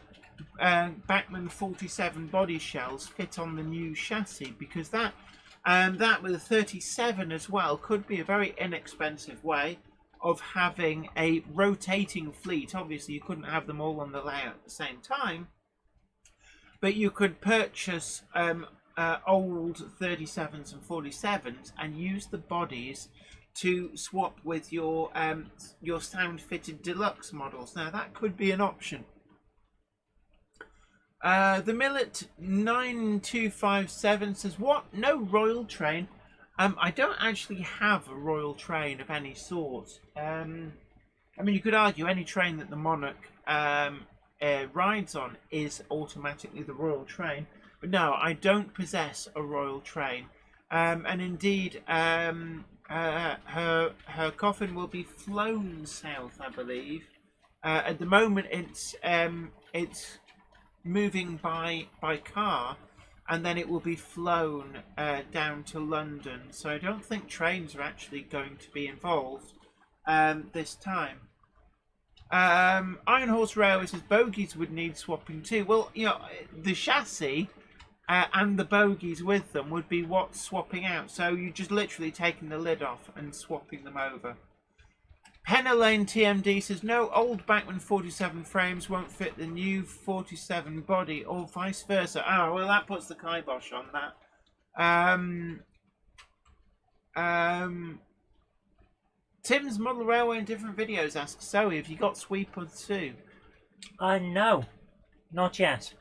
Bachmann 47 body shells fit on the new chassis? Because that with a 37 as well could be a very inexpensive way of having a rotating fleet. Obviously you couldn't have them all on the layout at the same time, but you could purchase old 37s and 47s and use the bodies to swap with your sound fitted deluxe models. Now that could be an option. The Millet 9257 says, what? No Royal Train? I don't actually have a Royal Train of any sort. I mean, you could argue any train that the Monarch rides on is automatically the Royal Train. But no, I don't possess a Royal Train. And indeed, her coffin will be flown south, I believe. At the moment, it's moving by car, and then it will be flown down to London. So I don't think trains are actually going to be involved this time. Iron Horse Railway says bogies would need swapping too. Well, you know, the chassis and the bogies with them would be what's swapping out. So you're just literally taking the lid off and swapping them over. Penna Lane TMD says, no, old Bachmann 47 frames won't fit the new 47 body, or vice versa. Ah, well, that puts the kibosh on that. Tim's Model Railway in different videos asks, Zoe, have you got Sweeper 2? No, not yet.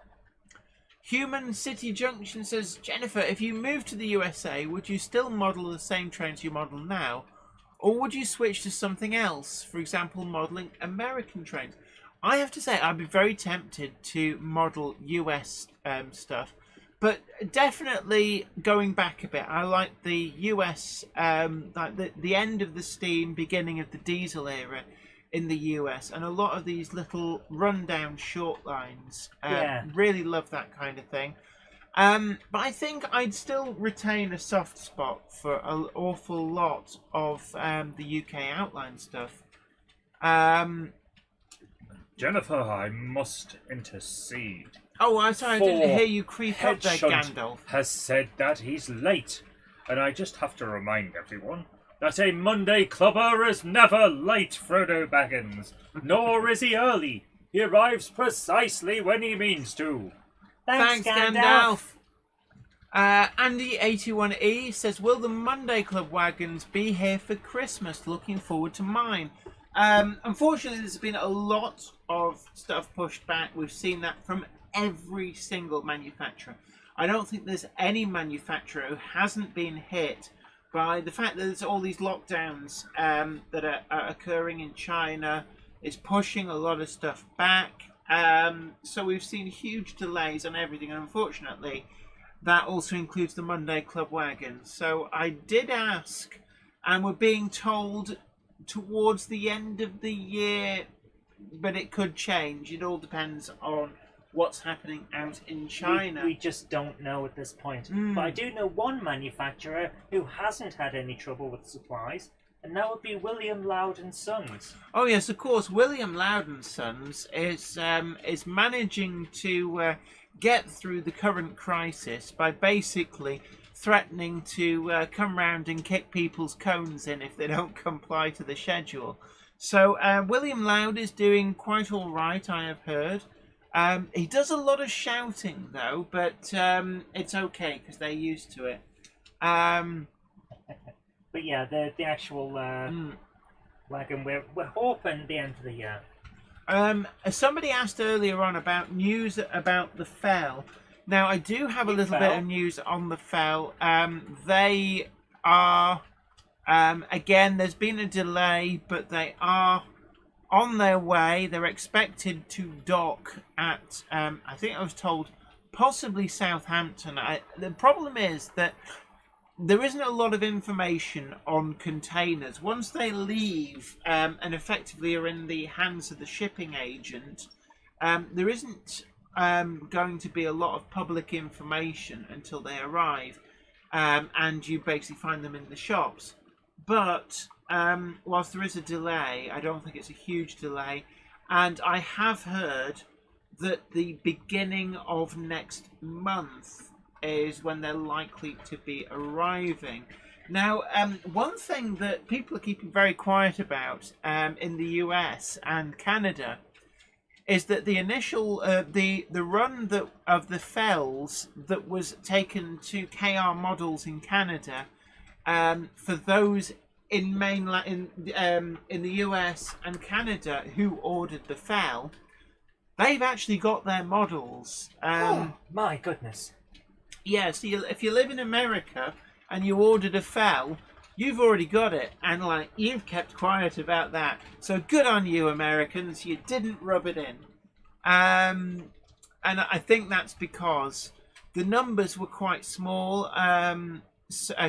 Human City Junction says, Jennifer, if you moved to the USA, would you still model the same trains you model now? Or would you switch to something else? For example, modelling American trains. I have to say, I'd be very tempted to model US stuff. But definitely going back a bit, I like the US, like the end of the steam, beginning of the diesel era in the US. And a lot of these little rundown short lines. Really love that kind of thing. But I think I'd still retain a soft spot for an awful lot of the UK outline stuff. Jennifer, I must intercede. Oh, I'm sorry, I didn't For hear you creep up there, Headshunt Gandalf. has said that he's late, and I just have to remind everyone that a Monday clubber is never late, Frodo Baggins, nor is he early. He arrives precisely when he means to. Thanks, Gandalf. Andy81E says, will the Monday Club wagons be here for Christmas? Looking forward to mine. Unfortunately, there's been a lot of stuff pushed back. We've seen that from every single manufacturer. I don't think there's any manufacturer who hasn't been hit by the fact that there's all these lockdowns that are occurring in China. It's pushing a lot of stuff back. So we've seen huge delays on everything, and unfortunately that also includes the Monday Club wagons. So I did ask, and we're being told towards the end of the year, but it could change. It all depends on what's happening out in China. We just don't know at this point. But I do know one manufacturer who hasn't had any trouble with supplies, and that would be William Loud and Sons. Oh yes, of course. William Loud and Sons is managing to get through the current crisis by basically threatening to come round and kick people's cones in if they don't comply to the schedule. So William Loud is doing quite all right, I have heard. He does a lot of shouting though, but it's okay because they're used to it. But yeah, the actual wagon, we're hoping the end of the year. Somebody asked earlier on about news about the Fell. Now, I do have a little bit of news on the Fell. They are, again, there's been a delay, but they are on their way. They're expected to dock at, I think I was told, possibly Southampton. The problem is that there isn't a lot of information on containers. Once they leave and effectively are in the hands of the shipping agent, there isn't going to be a lot of public information until they arrive, and you basically find them in the shops. But whilst there is a delay, I don't think it's a huge delay, and I have heard that the beginning of next month is when they're likely to be arriving. Now, one thing that people are keeping very quiet about in the US and Canada is that the initial the run of the Fells that was taken to KR Models in Canada, for those in the US and Canada who ordered the Fell, they've actually got their models. Oh my goodness! Yeah, so if you live in America and you ordered a Fell, you've already got it, and you've kept quiet about that. So good on you, Americans. You didn't rub it in. And I think that's because the numbers were quite small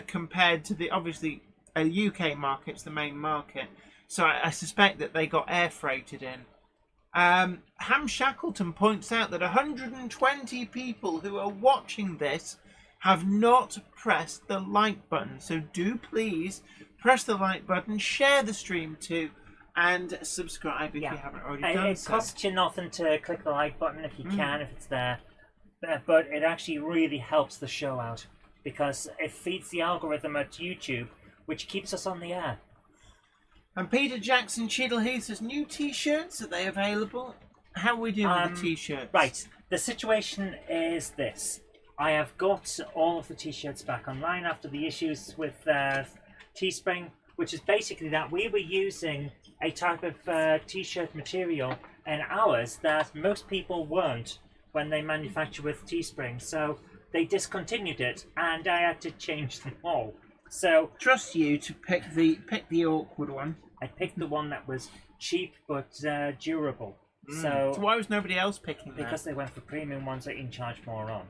compared to the obviously UK market's the main market. So I suspect that they got air freighted in. Ham Shackleton points out that 120 people who are watching this have not pressed the like button. So do please press the like button, share the stream too, and subscribe if you haven't already done so. It costs you nothing to click the like button if you can, if it's there. But it actually really helps the show out because it feeds the algorithm at YouTube, which keeps us on the air. And Peter Jackson Cheadle Heath says, new t-shirts, are they available? How are we doing with the t-shirts? Right, the situation is this. I have got all of the t-shirts back online after the issues with Teespring, which is basically that we were using a type of t-shirt material in ours that most people weren't when they manufactured with Teespring. So they discontinued it, and I had to change them all. So Trust you to pick the awkward one. I picked the one that was cheap but durable. So why was nobody else picking that? Because they went for premium ones that you can charge more on.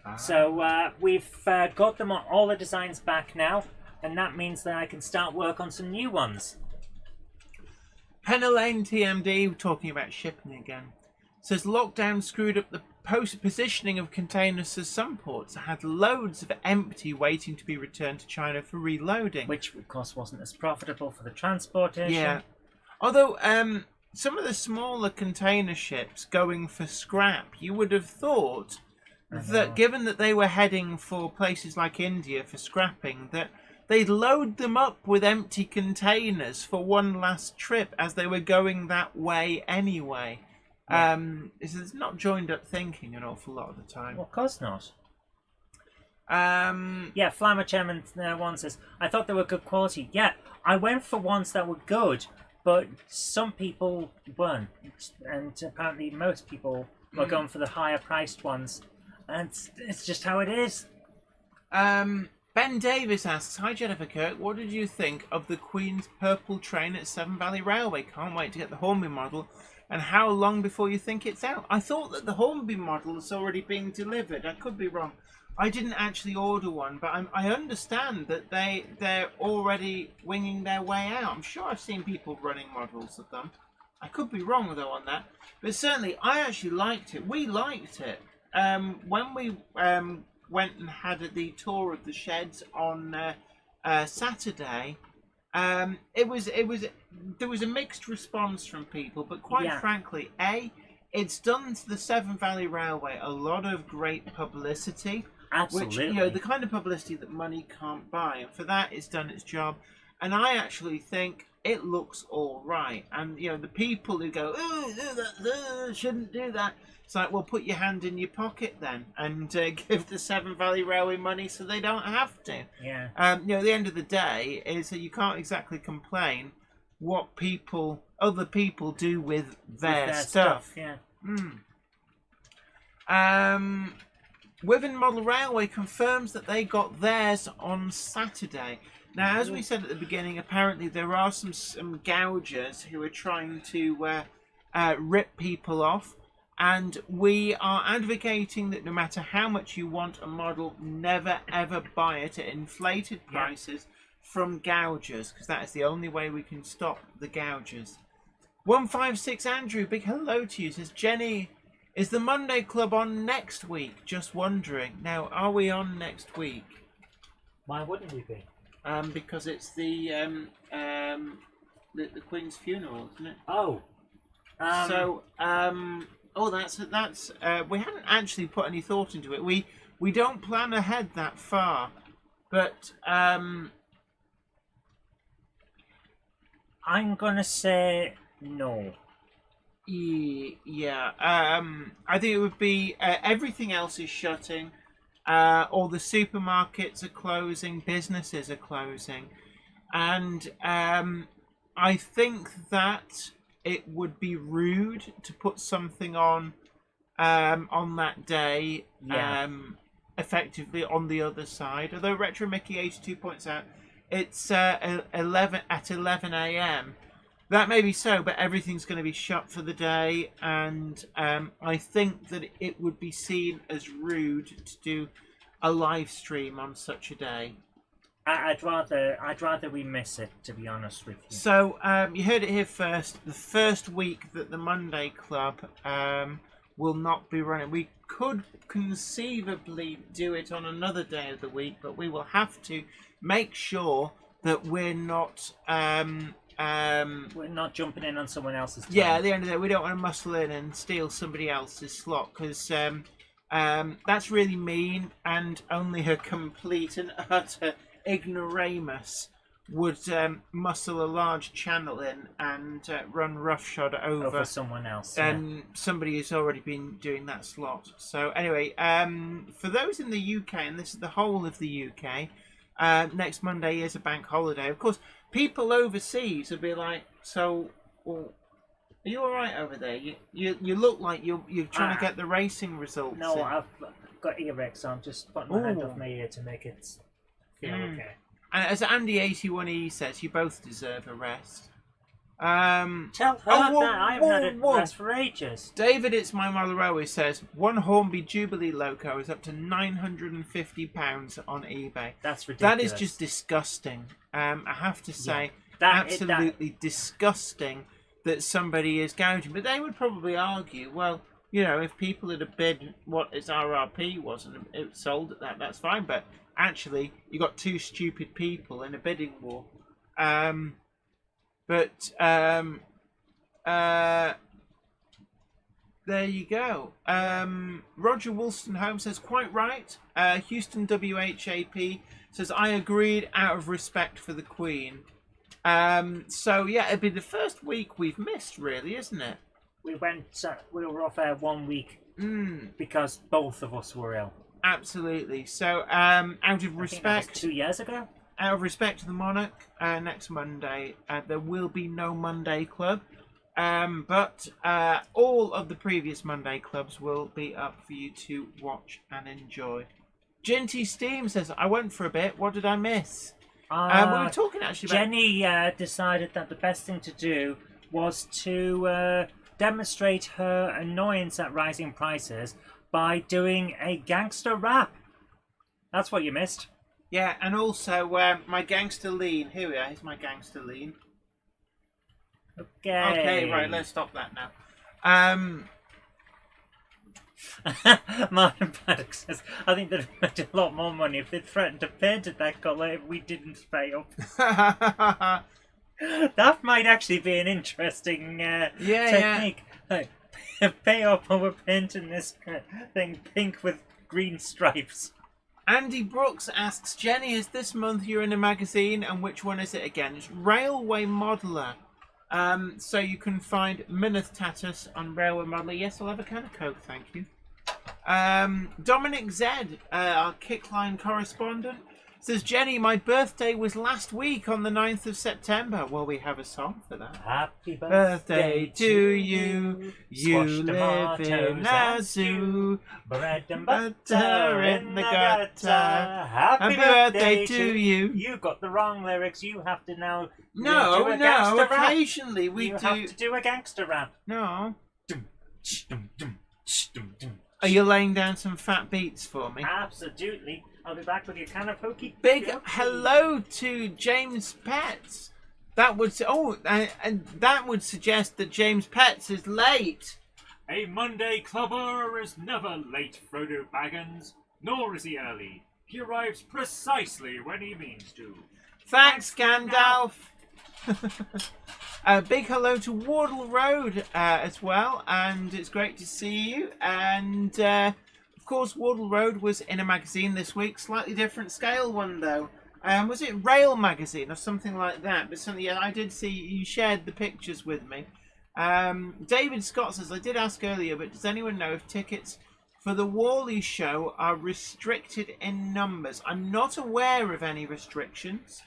Ah. So we've got them on all the designs back now, and that means that I can start work on some new ones. Penna Lane TMD, talking about shipping again, says lockdown screwed up the positioning of containers to some ports. Had loads of empty waiting to be returned to China for reloading. Which, of course, wasn't as profitable for the transportation. Yeah. Although, some of the smaller container ships going for scrap, you would have thought that given that they were heading for places like India for scrapping, that they'd load them up with empty containers for one last trip as they were going that way anyway. Yeah. It's not joined up thinking an awful lot of the time. Well, of course not. Yeah, Flammer Chairman one says, I thought they were good quality. Yeah, I went for ones that were good, but some people weren't. And apparently most people were going for the higher priced ones. And it's just how it is. Ben Davis asks, hi Jennifer Kirk, what did you think of the Queen's Purple train at Severn Valley Railway? Can't wait to get the Hornby model. And how long before you think it's out? I thought that the Hornby model is already being delivered. I could be wrong. I didn't actually order one, but I understand that they're already winging their way out. I'm sure I've seen people running models of them. I could be wrong though on that. But certainly, I actually liked it. We liked it. When we went and had the tour of the sheds on Saturday, there was a mixed response from people, but quite frankly, it's done to the Severn Valley Railway a lot of great publicity. Absolutely. Which, the kind of publicity that money can't buy, and for that it's done its job. And I actually think it looks all right. And the people who go, shouldn't do that. It's like, well, put your hand in your pocket then, and give the Severn Valley Railway money so they don't have to. Yeah. At the end of the day is that you can't exactly complain what other people do with their stuff. Yeah. Within Model Railway confirms that they got theirs on Saturday. Now, as we said at the beginning, apparently there are some gougers who are trying to rip people off. And we are advocating that no matter how much you want a model, never ever buy it at inflated prices from gougers, because that is the only way we can stop the gougers. 156 Andrew, big hello to you, says, Jenny, is the Monday Club on next week? Just wondering. Now, are we on next week? Why wouldn't we be? Because it's the Queen's funeral, isn't it? Oh. That's we hadn't actually put any thought into it. We don't plan ahead that far, but I'm gonna say no. Yeah. I think it would be everything else is shutting. All the supermarkets are closing, businesses are closing, and I think that it would be rude to put something on that day, effectively on the other side. Although Retro Mickey 82 points out it's 11 a.m. That may be so, but everything's going to be shut for the day, and I think that it would be seen as rude to do a live stream on such a day. I'd rather we miss it, to be honest with you. So you heard it here first. The first week that the Monday Club will not be running. We could conceivably do it on another day of the week, but we will have to make sure that we're not jumping in on someone else's time. Yeah, at the end of the day, we don't want to muscle in and steal somebody else's slot, because that's really mean, and only a complete and utter ignoramus would muscle a large channel in and run roughshod over someone else, and somebody who's already been doing that slot. So anyway, for those in the UK, and this is the whole of the UK, next Monday is a bank holiday. Of course, people overseas will be like, so, well, are you all right over there? You look like you're trying to get the racing results. No, I've got earache, so I'm just putting my hand off my ear to make it feel okay. And as Andy81E says, you both deserve a rest. Tell her that I haven't had a rest for ages. David, it's my mother always says, one Hornby Jubilee Loco is up to £950 on eBay. That's ridiculous. That is just disgusting. I have to say, absolutely disgusting that somebody is gouging. But they would probably argue, well, you know, if people had a bid what its RRP was and it sold at that, that's fine. But actually, you got two stupid people in a bidding war. There you go. Roger Wollstonholme says, quite right. Houston WHAP says, I agreed out of respect for the Queen. So, yeah, it'd be the first week we've missed, really, isn't it? We were off air 1 week because both of us were ill. Absolutely. So, out of respect... that was 2 years ago? Out of respect to the Monarch, next Monday, there will be no Monday Club. But all of the previous Monday Clubs will be up for you to watch and enjoy. Ginty Steam says, I went for a bit. What did I miss? We were talking actually about... Jenny decided that the best thing to do was to demonstrate her annoyance at rising prices by doing a gangster rap. That's what you missed. Yeah, and also my gangster lean. Here we are. Here's my gangster lean. Okay, right. Let's stop that now. Martin Paddock says, I think they'd have made a lot more money if they'd threatened to paint it that colour if we didn't pay up. That might actually be an interesting technique. Like, pay up and we're painting this thing pink with green stripes. Andy Brooks asks, Jenny, is this month you're in a magazine, and which one is it again? It's Railway Modeller. So you can find Mineth Tatus on Railway Modeller. Yes, I'll have a can of Coke, thank you. Dominic Zed, our Kickline correspondent, says, Jenny, my birthday was last week on the 9th of September. Well, we have a song for that. Happy birthday to you. You live in a zoo. Bread and butter in the gutter. Happy birthday to you. You got the wrong lyrics. You have to now No, do a gangster rap. occasionally we you do... have to do a gangster rap. No. Are you laying down some fat beats for me? Absolutely. I'll be back with your can of hokey. Big hello to James Petts. That would and that would suggest that James Petts is late. A Monday clubber is never late, Frodo Baggins, nor is he early. He arrives precisely when he means to. Thanks, Gandalf. A big hello to Wardle Road as well, and it's great to see you. And of course, Wardle Road was in a magazine this week, slightly different scale one though. Was it Rail Magazine or something like that? But something, yeah, I did see you shared the pictures with me. David Scott says, I did ask earlier, but does anyone know if tickets for the Wally show are restricted in numbers? I'm not aware of any restrictions,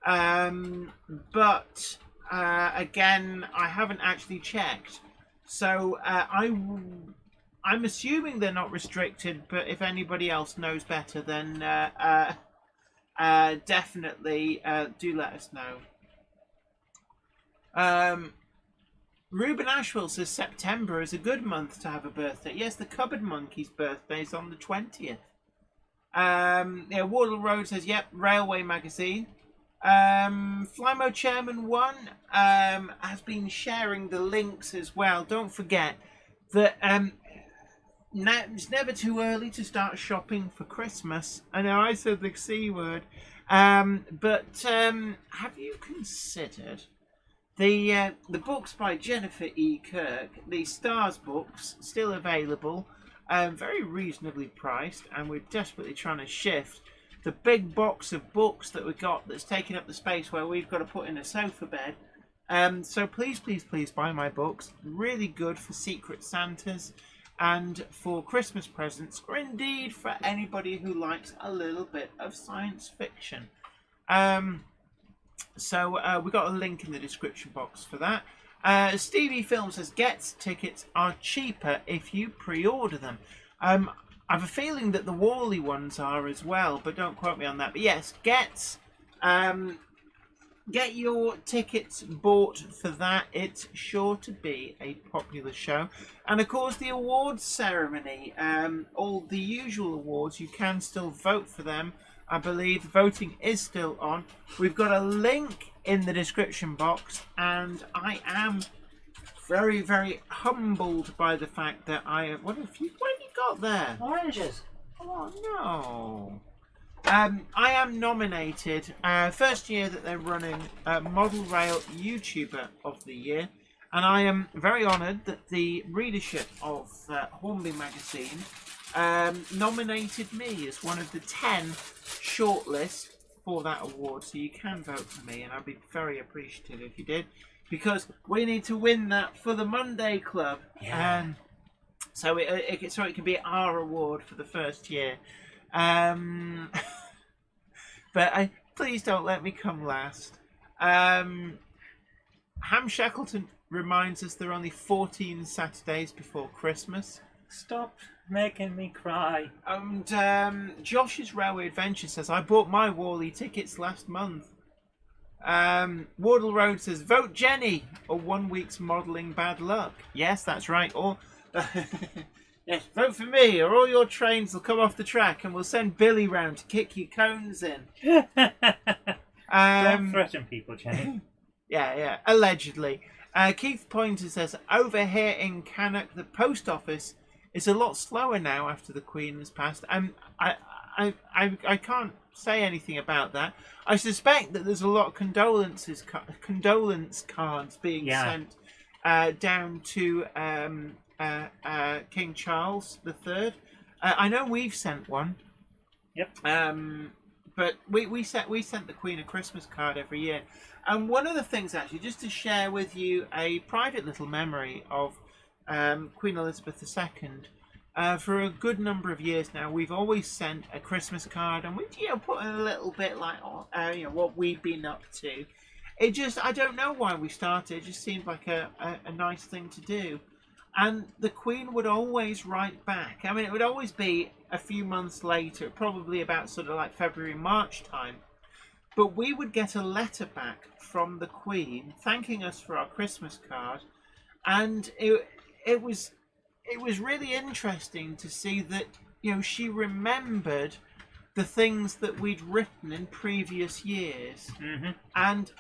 but again, I haven't actually checked. So I'm assuming they're not restricted, but if anybody else knows better, then definitely do let us know. Ruben Ashwell says September is a good month to have a birthday. Yes, the Cupboard Monkey's birthday is on the 20th. Yeah, Wardle Road says, yep, Railway Magazine. Flymo Chairman 1 has been sharing the links as well. Don't forget that now it's never too early to start shopping for Christmas. I know I said the C word. But have you considered the books by Jennifer E. Kirk, the Stars books, still available, very reasonably priced, and we're desperately trying to shift the big box of books that we've got that's taking up the space where we've got to put in a sofa bed. So please, please, please buy my books. Really good for Secret Santas and for Christmas presents, or indeed for anybody who likes a little bit of science fiction. So we've got a link in the description box for that. Stevie Film says, Gets tickets are cheaper if you pre-order them. I have a feeling that the Wally ones are as well, but don't quote me on that. But yes, Gets Get your tickets bought for that. It's sure to be a popular show. And of course, the awards ceremony, all the usual awards, you can still vote for them. I believe voting is still on. We've got a link in the description box, and I am very, very humbled by the fact that what have you got there? Oranges. Oh no. I am nominated, first year that they're running Model Rail YouTuber of the Year, and I am very honoured that the readership of Hornby magazine nominated me as one of the 10 shortlist for that award, so you can vote for me, and I'd be very appreciative if you did, because we need to win that for the Monday Club. Yeah. So it can be our award for the first year. But please don't let me come last. Ham Shackleton reminds us there are only 14 Saturdays before Christmas. Stop making me cry. And Josh's Railway Adventure says, I bought my Wally tickets last month. Wardle Road says, vote Jenny or 1 week's modelling bad luck. Yes, that's right. Or yes, vote for me, or all your trains will come off the track and we'll send Billy round to kick your cones in. Don't threaten people, Jenny. Yeah, allegedly. Keith Pointer says, over here in Cannock, the post office is a lot slower now after the Queen has passed. I can't say anything about that. I suspect that there's a lot of condolence cards being sent down to King Charles III. I know we've sent one. Yep. But we sent the Queen a Christmas card every year. And one of the things, actually, just to share with you a private little memory of Queen Elizabeth II. For a good number of years now, we've always sent a Christmas card, and we put in a little bit like what we've been up to. I don't know why we started. It just seemed like a nice thing to do. And the Queen would always write back. I mean, it would always be a few months later, probably about sort of like February, March time. But we would get a letter back from the Queen thanking us for our Christmas card. And it was really interesting to see that, she remembered the things that we'd written in previous years. Mm-hmm. And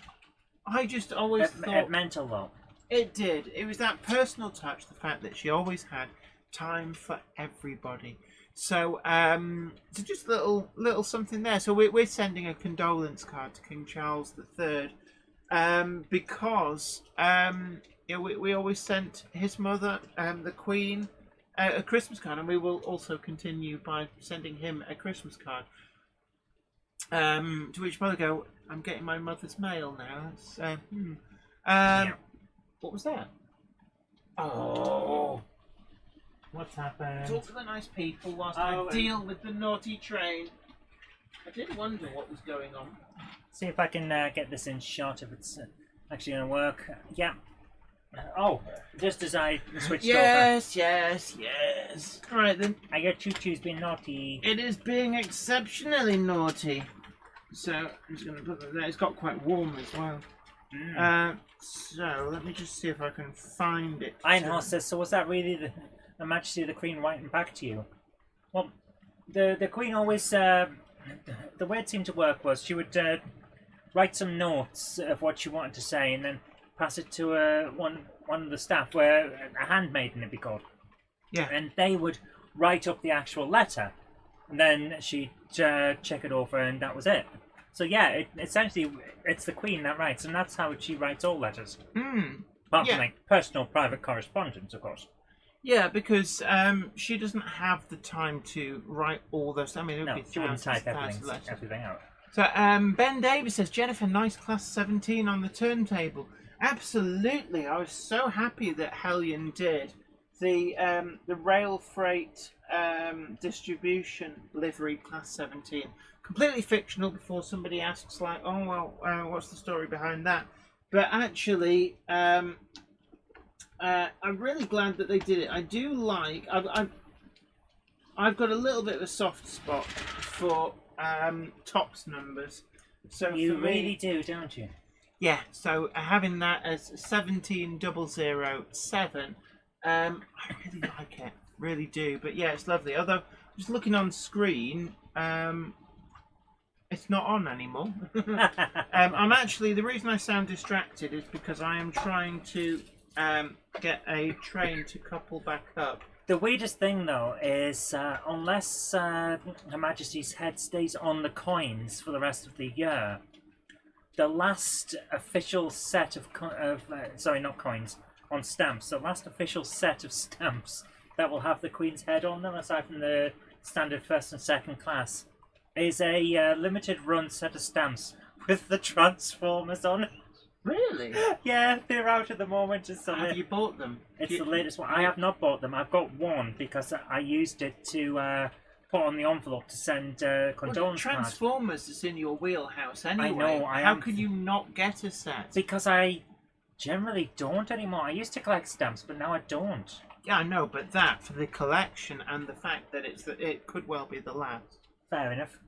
I just always thought... It meant a lot. It did. It was that personal touch, the fact that she always had time for everybody. So, just a little something there. So we're sending a condolence card to King Charles III, because we always sent his mother, the Queen, a Christmas card, and we will also continue by sending him a Christmas card. To which mother go, I'm getting my mother's mail now. What was that? Oh. What's happened? Talk to the nice people whilst I deal with the naughty train. I did wonder what was going on. See if I can get this in shot, if it's actually going to work. Yeah. Oh, just as I switched over. Yes. Alright then. I got choo-choo's being naughty. It is being exceptionally naughty. So, I'm just going to put that there. It's got quite warm as well. So, let me just see if I can find it. Ironhorse says, so was that really the Majesty of the Queen writing back to you? Well, the Queen always, the way it seemed to work was she would write some notes of what she wanted to say and then pass it to one of the staff, where a handmaiden it'd be called. Yeah. And they would write up the actual letter, and then she'd check it over, and that was it. So yeah, essentially it's the Queen that writes, and that's how she writes all letters. Apart from like personal, private correspondence, of course. Yeah, because she doesn't have the time to write all those. I mean, it would be she wouldn't type thousands everything out. So Ben Davis says, Jennifer, nice class 17 on the turntable. Absolutely, I was so happy that Hellion did the rail freight distribution livery class 17. Completely fictional, before somebody asks like, oh well, what's the story behind that? But actually, I'm really glad that they did it. I do like. I've got a little bit of a soft spot for tops numbers, So You for me, really do, don't you? yeah. So having that as 17007, I really like it, really do. But yeah, it's lovely. Although just looking on screen, it's not on anymore. I'm actually, the reason I sound distracted is because I am trying to get a train to couple back up. The weirdest thing, though, is unless Her Majesty's head stays on the coins for the rest of the year, the last official set of sorry, not coins, on stamps, the last official set of stamps that will have the Queen's head on them, aside from the standard first and second class, is a limited run set of stamps with the Transformers on it. Really? Yeah, they're out at the moment. Have you bought them? It's the latest one. I have not bought them. I've got one because I used it to put on the envelope to send condolence cards. Transformers is in your wheelhouse anyway. I know. How could you not get a set? Because I generally don't anymore. I used to collect stamps, but now I don't. Yeah, I know, but that for the collection and the fact that it could well be the last. Fair enough.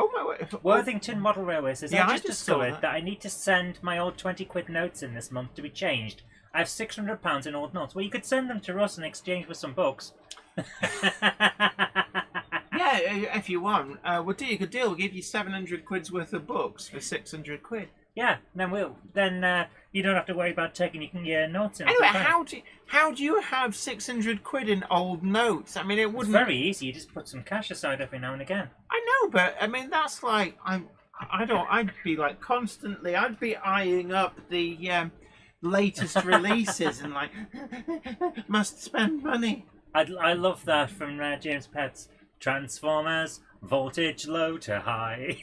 Oh my word. Worthington Model Railway says, Yeah, I I just just saw discovered that I need to send my old 20 quid notes in this month to be changed. I have £600 in old notes. Well, you could send them to us in exchange for some books. Yeah, if you want, we'll do you a good deal. We'll give you 700 quid's worth of books for 600 quid. Yeah, then you don't have to worry about taking your notes in. Anyway, how do you have 600 quid in old notes? I mean, it wouldn't. It's very easy. You just put some cash aside every now and again. I know, but I mean, that's like I'd be like constantly. I'd be eyeing up the latest releases and like must spend money. I love that from James Pett's Transformers. Voltage low to high.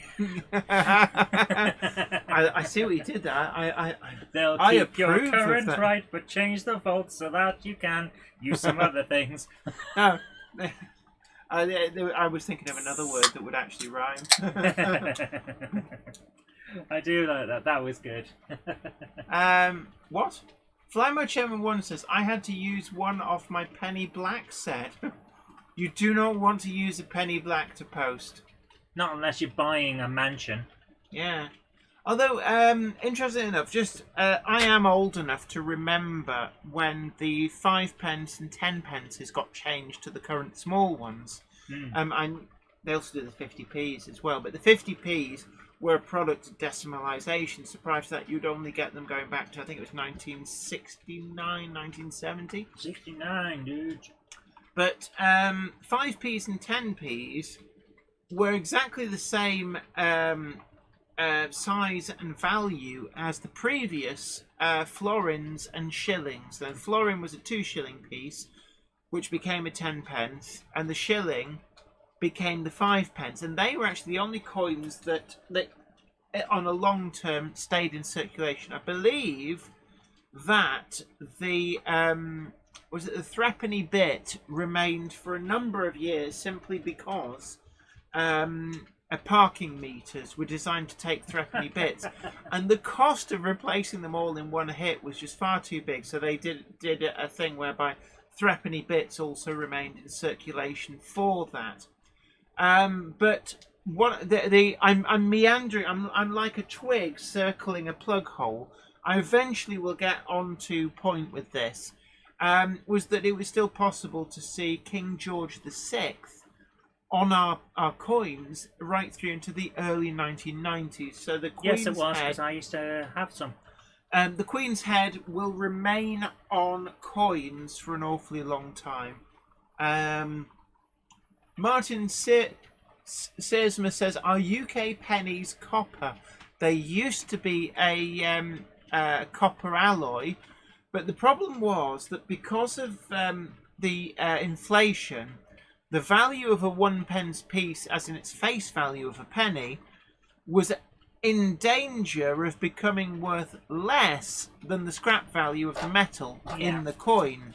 I see what you did there. They'll I keep your approve of current that. right, but change the volts so that you can use some other things. No, I was thinking of another word that would actually rhyme. I do like that. That was good. What? Flymo Chairman 1 says, I had to use one off my penny black set. You do not want to use a penny black to post. Not unless you're buying a mansion. Yeah. Although, interesting enough, I am old enough to remember when the 5 pence and 10 pences got changed to the current small ones. They also do the 50p's as well, but the 50p's were a product of decimalisation. Surprised that you'd only get them going back to, I think it was 1969, 1970. 69, dude. But 5p's and 10p's were exactly the same size and value as the previous florins and shillings. The florin was a 2 shilling piece, which became a 10 pence, and the shilling became the 5 pence. And they were actually the only coins that on a long term stayed in circulation. I believe that the the threepenny bit remained for a number of years simply because parking meters were designed to take threepenny bits, and the cost of replacing them all in one hit was just far too big. So they did a thing whereby threepenny bits also remained in circulation for that. But what I'm meandering. I'm like a twig circling a plug hole. I eventually will get on to point with this. Was that it was still possible to see King George VI on our coins right through into the early 1990s. So the Queen's Yes, it was, head, because I used to have some. the Queen's head will remain on coins for an awfully long time. Martin Searsma says, "Are UK pennies copper? They used to be a copper alloy, but the problem was that because of the inflation, the value of a 1 pence piece, as in its face value of a penny, was in danger of becoming worth less than the scrap value of the metal in the coin."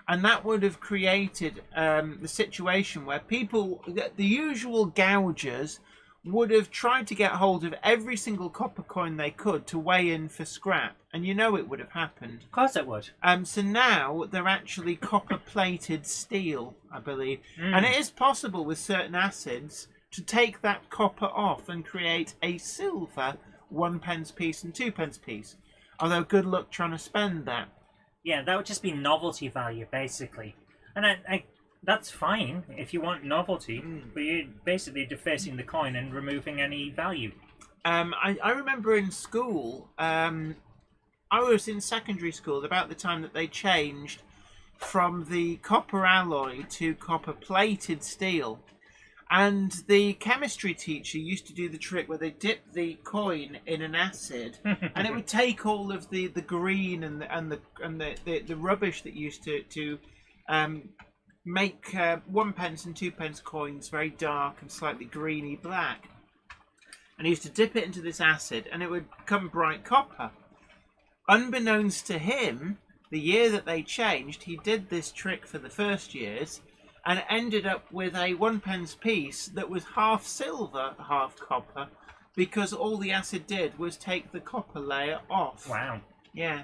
And that would have created the situation where people, the usual gougers, would have tried to get hold of every single copper coin they could to weigh in for scrap. And you know it would have happened. Of course it would. So now they're actually copper-plated steel, I believe. And it is possible with certain acids to take that copper off and create a silver 1p piece and 2p piece. Although good luck trying to spend that. Yeah, that would just be novelty value, basically. And that's fine if you want novelty, but you're basically defacing the coin and removing any value. I remember in school, I was in secondary school about the time that they changed from the copper alloy to copper plated steel. And the chemistry teacher used to do the trick where they dip the coin in an acid, and it would take all of the green and the rubbish that used to make 1p and 2p coins very dark and slightly greeny black. And he used to dip it into this acid, and it would become bright copper. Unbeknownst to him, the year that they changed, he did this trick for the first years and ended up with a 1p piece that was half silver, half copper, because all the acid did was take the copper layer off. Wow. Yeah.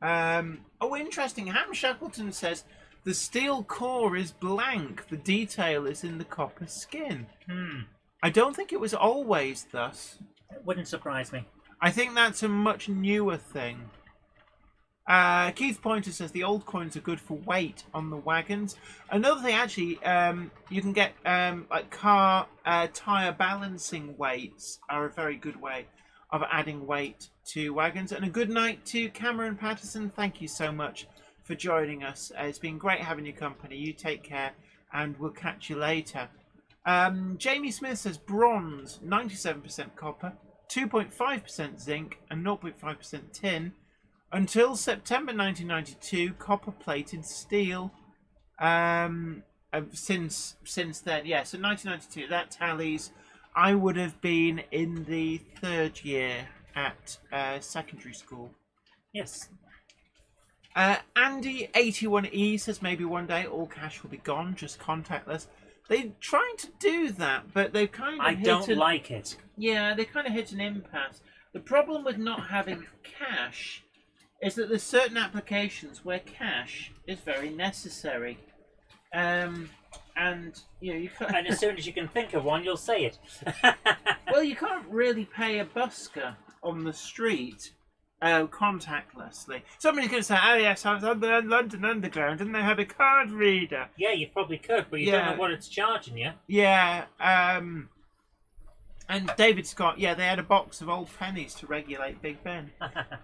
Oh, interesting. Ham Shackleton says the steel core is blank. The detail is in the copper skin. I don't think it was always thus. It wouldn't surprise me. I think that's a much newer thing. Keith Pointer says the old coins are good for weight on the wagons. Another thing, actually, you can get like car tyre balancing weights are a very good way of adding weight to wagons. And a good night to Cameron Patterson. Thank you so much for joining us. It's been great having your company. You take care, and we'll catch you later. Jamie Smith says bronze, 97% copper, 2.5% zinc, and 0.5% tin. Until September 1992, copper-plated steel. Since then, yeah. So 1992, that tallies. I would have been in the 3rd year at secondary school. Yes. Andy81E says maybe one day all cash will be gone, just contactless. They're trying to do that, but they've kind of I don't like it. Yeah, they kind of hit an impasse. The problem with not having cash is that there's certain applications where cash is very necessary. And you know, you can't... And as soon as you can think of one, you'll say it. Well, you can't really pay a busker on the street contactlessly. Somebody's going to say, oh yes, I was on the London Underground and they had a card reader. Yeah, you probably could, but you don't know what it's charging you. Yeah, and David Scott, yeah, they had a box of old pennies to regulate Big Ben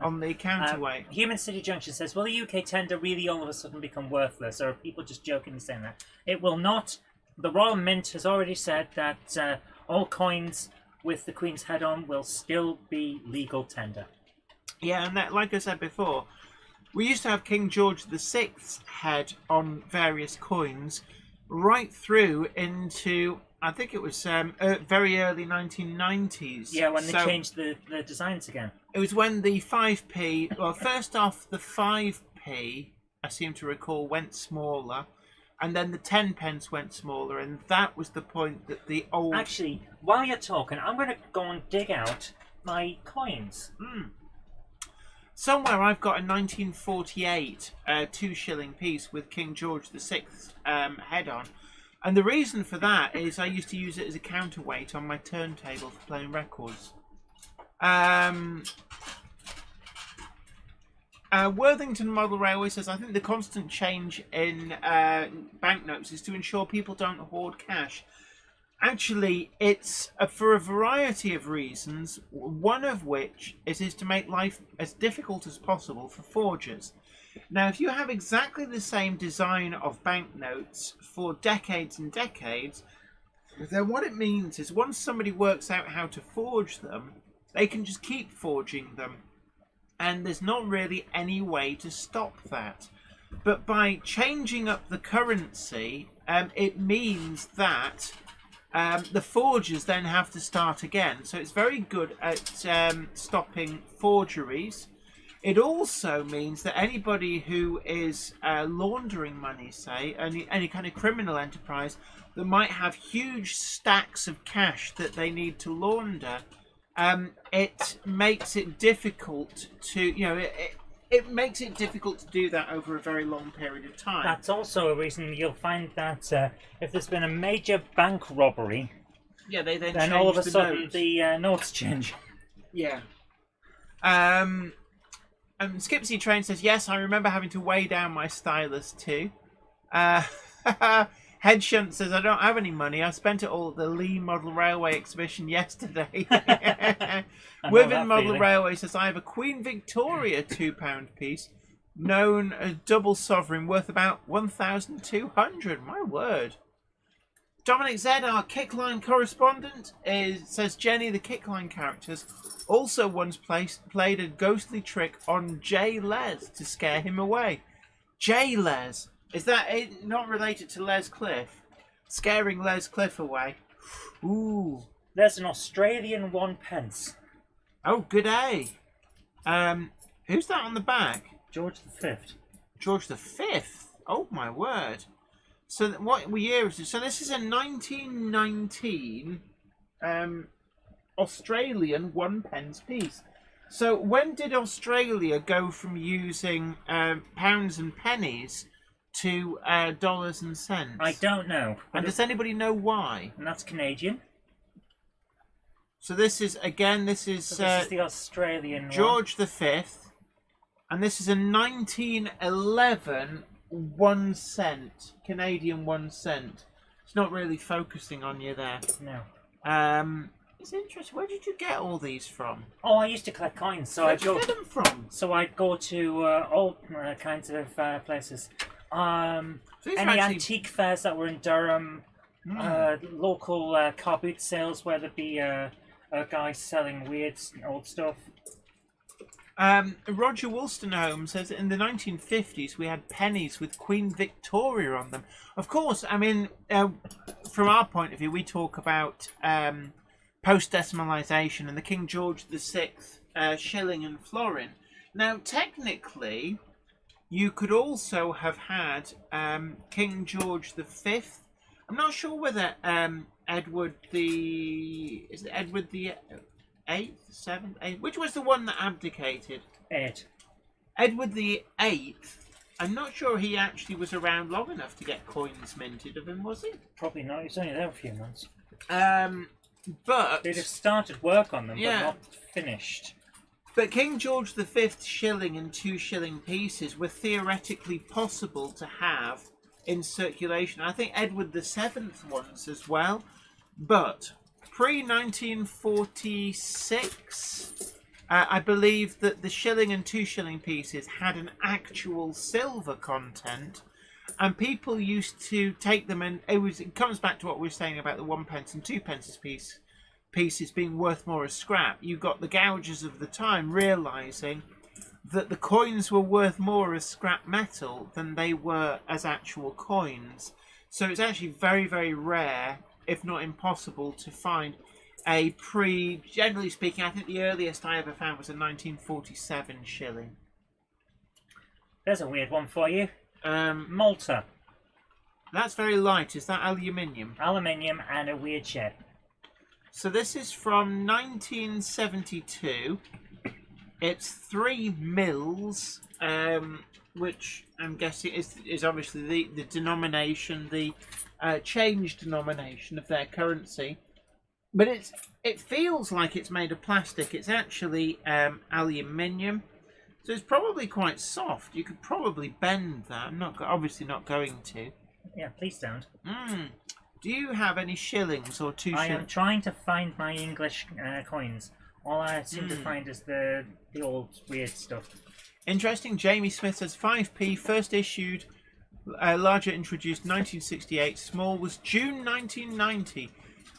on the counterweight. Human City Junction says, will the UK tender really all of a sudden become worthless, or are people just jokingly saying that? It will not. The Royal Mint has already said that all coins with the Queen's head on will still be legal tender. Yeah, and that, like I said before, we used to have King George VI's head on various coins right through into... I think it was very early 1990s. Yeah, when they changed the designs again. It was when the 5p... Well, first off, the 5p, I seem to recall, went smaller. And then the 10p went smaller. And that was the point that the old... Actually, while you're talking, I'm going to go and dig out my coins. Somewhere I've got a 1948 2-shilling piece with King George VI's head on. And the reason for that is I used to use it as a counterweight on my turntable for playing records. Worthington Model Railway says, I think the constant change in banknotes is to ensure people don't hoard cash. Actually, it's for a variety of reasons, one of which is to make life as difficult as possible for forgers. Now, if you have exactly the same design of banknotes for decades and decades, then what it means is once somebody works out how to forge them, they can just keep forging them. And there's not really any way to stop that. But by changing up the currency, it means that the forgers then have to start again. So it's very good at stopping forgeries. It also means that anybody who is laundering money, say, any kind of criminal enterprise that might have huge stacks of cash that they need to launder, it makes it difficult to, it makes it difficult to do that over a very long period of time. That's also a reason you'll find that if there's been a major bank robbery, yeah, they then then all of a change the sudden notes. the notes change. Yeah. Skipsy Train says, yes, I remember having to weigh down my stylus too. Head Shunt says, I don't have any money. I spent it all at the Lee Model Railway exhibition yesterday. Within Model feeling. Railway says, I have a Queen Victoria £2 piece, known as double sovereign, worth about 1,200. My word. Dominic Z, our Kickline correspondent, says Jenny, the Kickline characters, also once played a ghostly trick on Jay Les to scare him away. Jay Les? Is that not related to Les Cliff? Scaring Les Cliff away. Ooh. There's an Australian 1 pence. Oh, good day. Who's that on the back? George V. George V? Oh, my word. So what year is this? So this is a 1919 Australian 1 pence piece. So when did Australia go from using pounds and pennies to dollars and cents? I don't know. And does anybody know why? And that's Canadian. So this is, again, This is the Australian one. George V. And this is a 1911 1 cent. Canadian 1 cent. It's not really focusing on you there. No. It's interesting. Where did you get all these from? Oh, I used to collect coins, so Where did you get them from? So I'd go to all kinds of places. So these are Any actually- antique fairs that were in Durham, local car boot sales where there'd be a guy selling weird old stuff. Roger Wollstonehome says that in the 1950s we had pennies with Queen Victoria on them. Of course, I mean, from our point of view, we talk about post-decimalisation and the King George VI shilling and florin. Now, technically, you could also have had King George V. I'm not sure whether Edward the Eighth, seventh, eighth. Which was the one that abdicated? 8. Edward the Eighth. I'm not sure he actually was around long enough to get coins minted of him, was he? Probably not. He was only there a few months. But They'd have started work on them, Yeah. but not finished. But King George V's shilling and 2 shilling pieces were theoretically possible to have in circulation. I think Edward VII ones as well. But pre-1946, I believe that the shilling and 2 shilling pieces had an actual silver content, and people used to take them, and it comes back to what we were saying about the 1 pence and 2 pence pieces being worth more as scrap. You got the gougers of the time realising that the coins were worth more as scrap metal than they were as actual coins. So it's actually very, very rare, if not impossible, to find a generally speaking, I think the earliest I ever found was a 1947 shilling. There's a weird one for you. Malta. That's very light. Is that aluminium? Aluminium and a weird shape. So this is from 1972. It's 3 mils, which I'm guessing is obviously the denomination, the change denomination of their currency. But it feels like it's made of plastic. It's actually aluminium, so it's probably quite soft. You could probably bend that. I'm obviously not going to. Yeah, please don't. Do you have any shillings or 2 shillings? I am trying to find my English coins. All I seem to find is the old weird stuff. Interesting. Jamie Smith says 5p, first issued, larger introduced 1968, small was June 1990.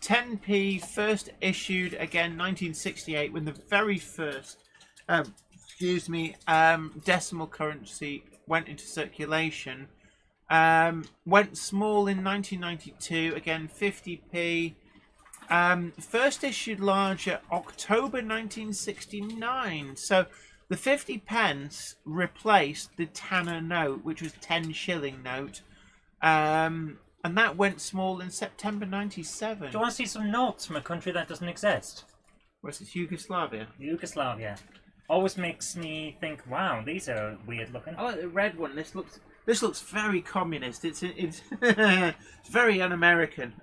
10p, first issued again 1968, when the very first decimal currency went into circulation. Went small in 1992, again 50p. First issued larger October 1969. So the 50 pence replaced the Tanner note, which was 10 shilling note. And that went small in September 97. Do you want to see some notes from a country that doesn't exist? Where's it? Yugoslavia? Yugoslavia. always makes me think, wow, these are weird looking. I like the red one. This looks very communist. It's it's very un-American.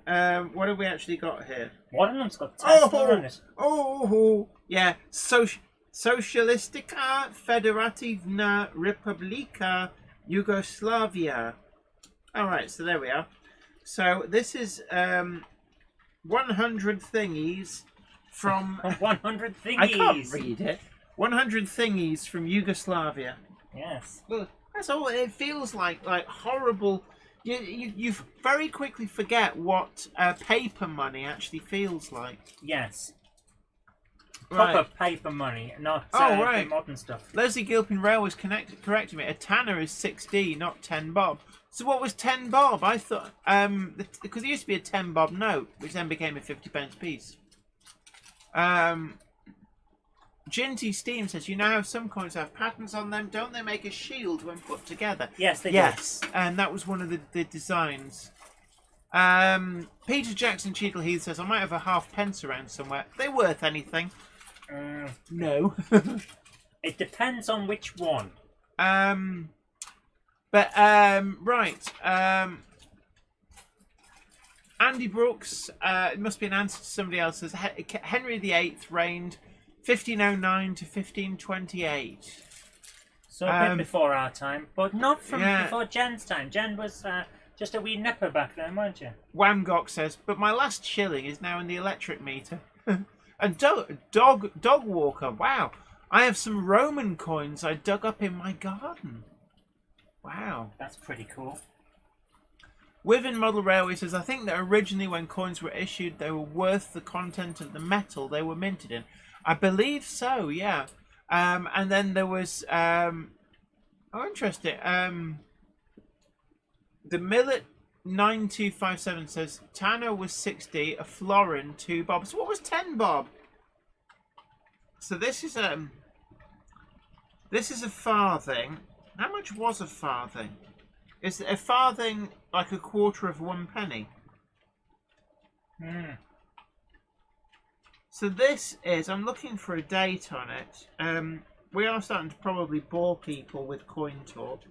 What have we actually got here? One of them's got Tesla on it. Yeah. Socialistica Federativna Republika Yugoslavia. All right, so there we are. So this is 100 thingies from 100 thingies. I can't read it. 100 thingies from Yugoslavia. Yes. Look, that's all it feels like horrible. You very quickly forget what paper money actually feels like. Yes. Right. Proper paper money, not right. the modern stuff. Leslie Gilpin Railways corrected me. A tanner is 6D, not 10 bob. So what was 10 bob? I thought because there used to be a 10 bob note, which then became a 50p piece. Ginty Steam says, you know how some coins have patterns on them? Don't they make a shield when put together? Yes, they do. Yes, and that was one of the designs. Peter Jackson Cheadle Heath says, I might have a half pence around somewhere. Are they worth anything? No. It depends on which one. Right. Andy Brooks, it must be an answer to somebody else, says Henry VIII reigned 1509 to 1528. So a bit before our time, but not from before Jen's time. Jen was just a wee nipper back then, weren't you? Wamgok says, but my last shilling is now in the electric meter. And dog walker, wow. I have some Roman coins I dug up in my garden. Wow. That's pretty cool. Within Model Railway says, I think that originally when coins were issued, they were worth the content of the metal they were minted in. I believe so, yeah. And then there was, interesting. The Millet 9257 says, Tanner was 60, a florin, 2 bob. So what was 10 bob? So this is a farthing. How much was a farthing? Is a farthing like a quarter of 1 penny? So this is, I'm looking for a date on it. We are starting to probably bore people with coin talk.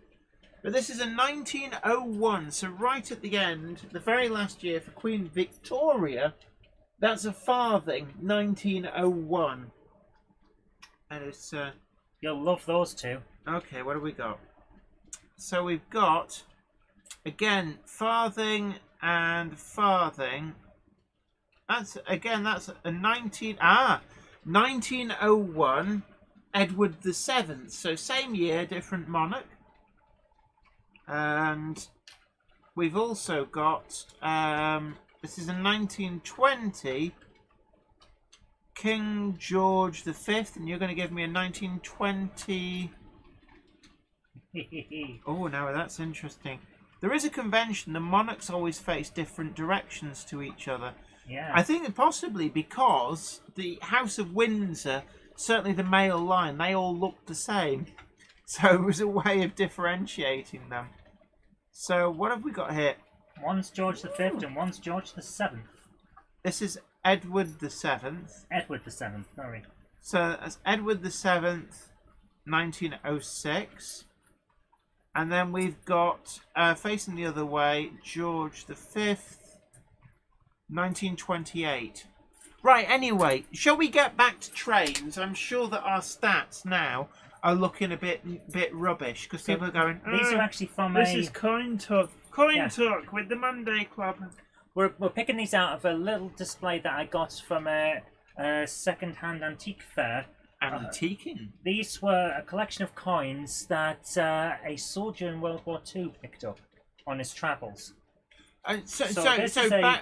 But this is a 1901, so right at the end, the very last year for Queen Victoria. That's a farthing, 1901. And it's... You'll love those two. Okay, what have we got? So we've got, again, farthing and farthing. That's a 1901, Edward the 7th. So same year, different monarch. And we've also got, this is a 1920, King George the 5th, and you're going to give me a 1920... Oh, now that's interesting. There is a convention. The monarchs always face different directions to each other. Yeah. I think that possibly because the House of Windsor, certainly the male line, they all looked the same. So it was a way of differentiating them. So what have we got here? One's George the 5th and one's George the 7th. This is Edward the 7th. Edward the 7th, sorry. So that's Edward the 7th, 1906. And then we've got, facing the other way, George the 5th, 1928. Right, anyway, shall we get back to trains? I'm sure that our stats now are looking a bit rubbish, because people are going, These are actually from this is Coin Talk. Talk with the Monday Club. We're picking these out of a little display that I got from a second-hand antique fair. Antiquing? These were a collection of coins that a soldier in World War II picked up on his travels. So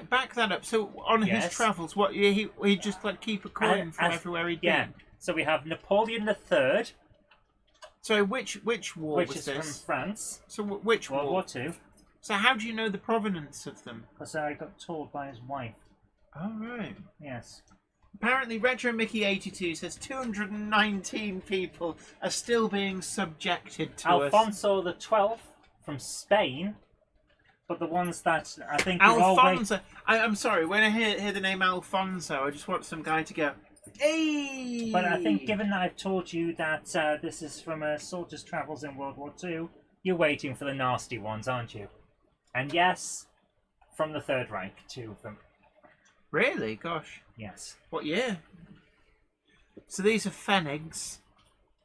back that up. So on his travels, what he just like keep a coin from everywhere he'd been? So we have Napoleon III. So which war which was is this? from France. So which World War II. So how do you know the provenance of them? Because I got told by his wife. Oh right. Yes. Apparently, Retro Mickey 82 says 219 people are still being subjected to Alfonso XII from Spain, but the ones that I think Alfonso. I'm sorry. When I hear the name Alfonso, I just want some guy to go, Hey! But I think, given that I've told you that this is from a soldier's travels in World War II, you're waiting for the nasty ones, aren't you? And yes, from the Third Reich, 2 of them. Really? Gosh. Yes. What year? So these are Pfennigs.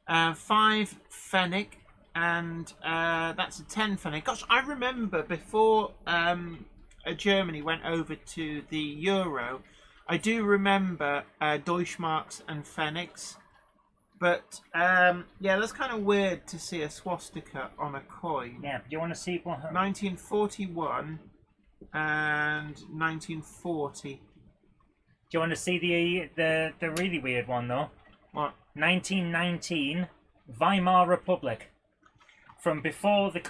5 Pfennig, and that's a 10 Pfennig. Gosh, I remember before Germany went over to the Euro, I do remember Deutschmarks and Pfennigs. But, yeah, that's kind of weird to see a swastika on a coin. Yeah, do you want to see what... 1941 and 1940. Do you want to see the really weird one, though? What? 1919, Weimar Republic. From before the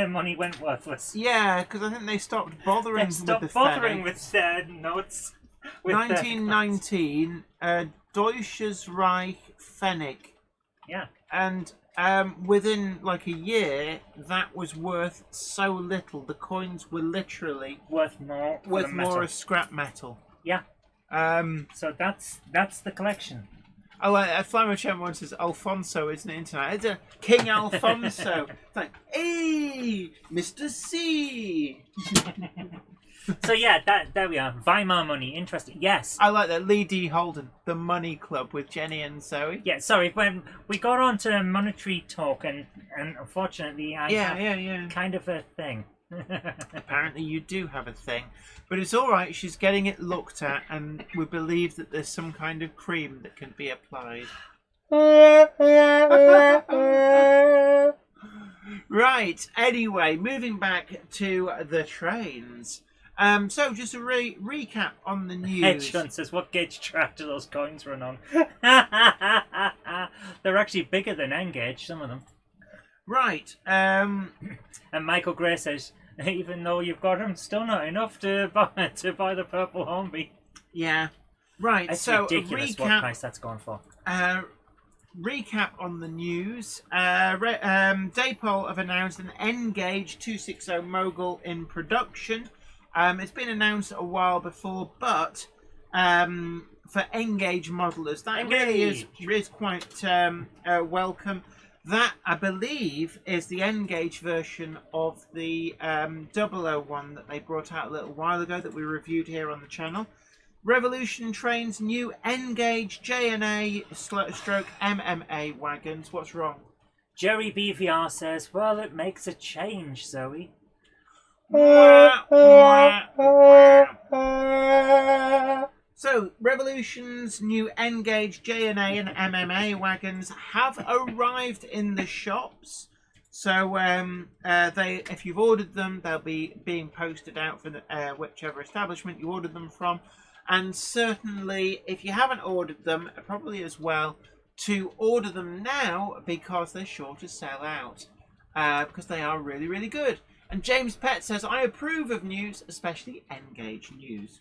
money went worthless. Yeah, because I think they stopped bothering They stopped with the bothering Pfennig. with notes. With 1919, Deutsches Reich Pfennig. Yeah. And within like a year, that was worth so little. The coins were literally Worth more. for the worth metal. more as scrap metal. Yeah. So that's the collection. Oh, Flammo Chamberlain says Alfonso, isn't it? Tonight? It's a King Alfonso. It's like, hey, Mr. C. So yeah, there we are. Weimar money, interesting. Yes. I like that. Lee D. Holden, the Money Club with Jenny and Zoe. Yeah. Sorry, when we got on to monetary talk, and unfortunately, I have kind of a thing. Apparently you do have a thing. But it's alright, she's getting it looked at, and we believe that there's some kind of cream that can be applied. Right, anyway, moving back to the trains. So just a recap on the news. Hedge says, what gauge track do those coins run on? They're actually bigger than N gauge, some of them. Right. And Michael Gray says, even though you've got them, still not enough to buy the purple Hornby. Yeah. Right, It's so ridiculous what price that's going for. Recap on the news. Daypol have announced an N-Gauge 260 Mogul in production. It's been announced a while before, but for N-Gauge modelers, that really is quite welcome. That, I believe, is the N-Gauge version of the 001 that they brought out a little while ago that we reviewed here on the channel. Revolution Trains new N-Gauge JNA stroke MMA wagons. What's wrong? Jerry BVR says, well, it makes a change, Zoe. So, Revolution's new N-Gauge JNA and MMA wagons have arrived in the shops. So, if you've ordered them, they'll be being posted out for whichever establishment you ordered them from. And certainly, if you haven't ordered them, probably as well to order them now because they're sure to sell out. Because they are really, really good. And James Pett says, I approve of news, especially N-Gauge news.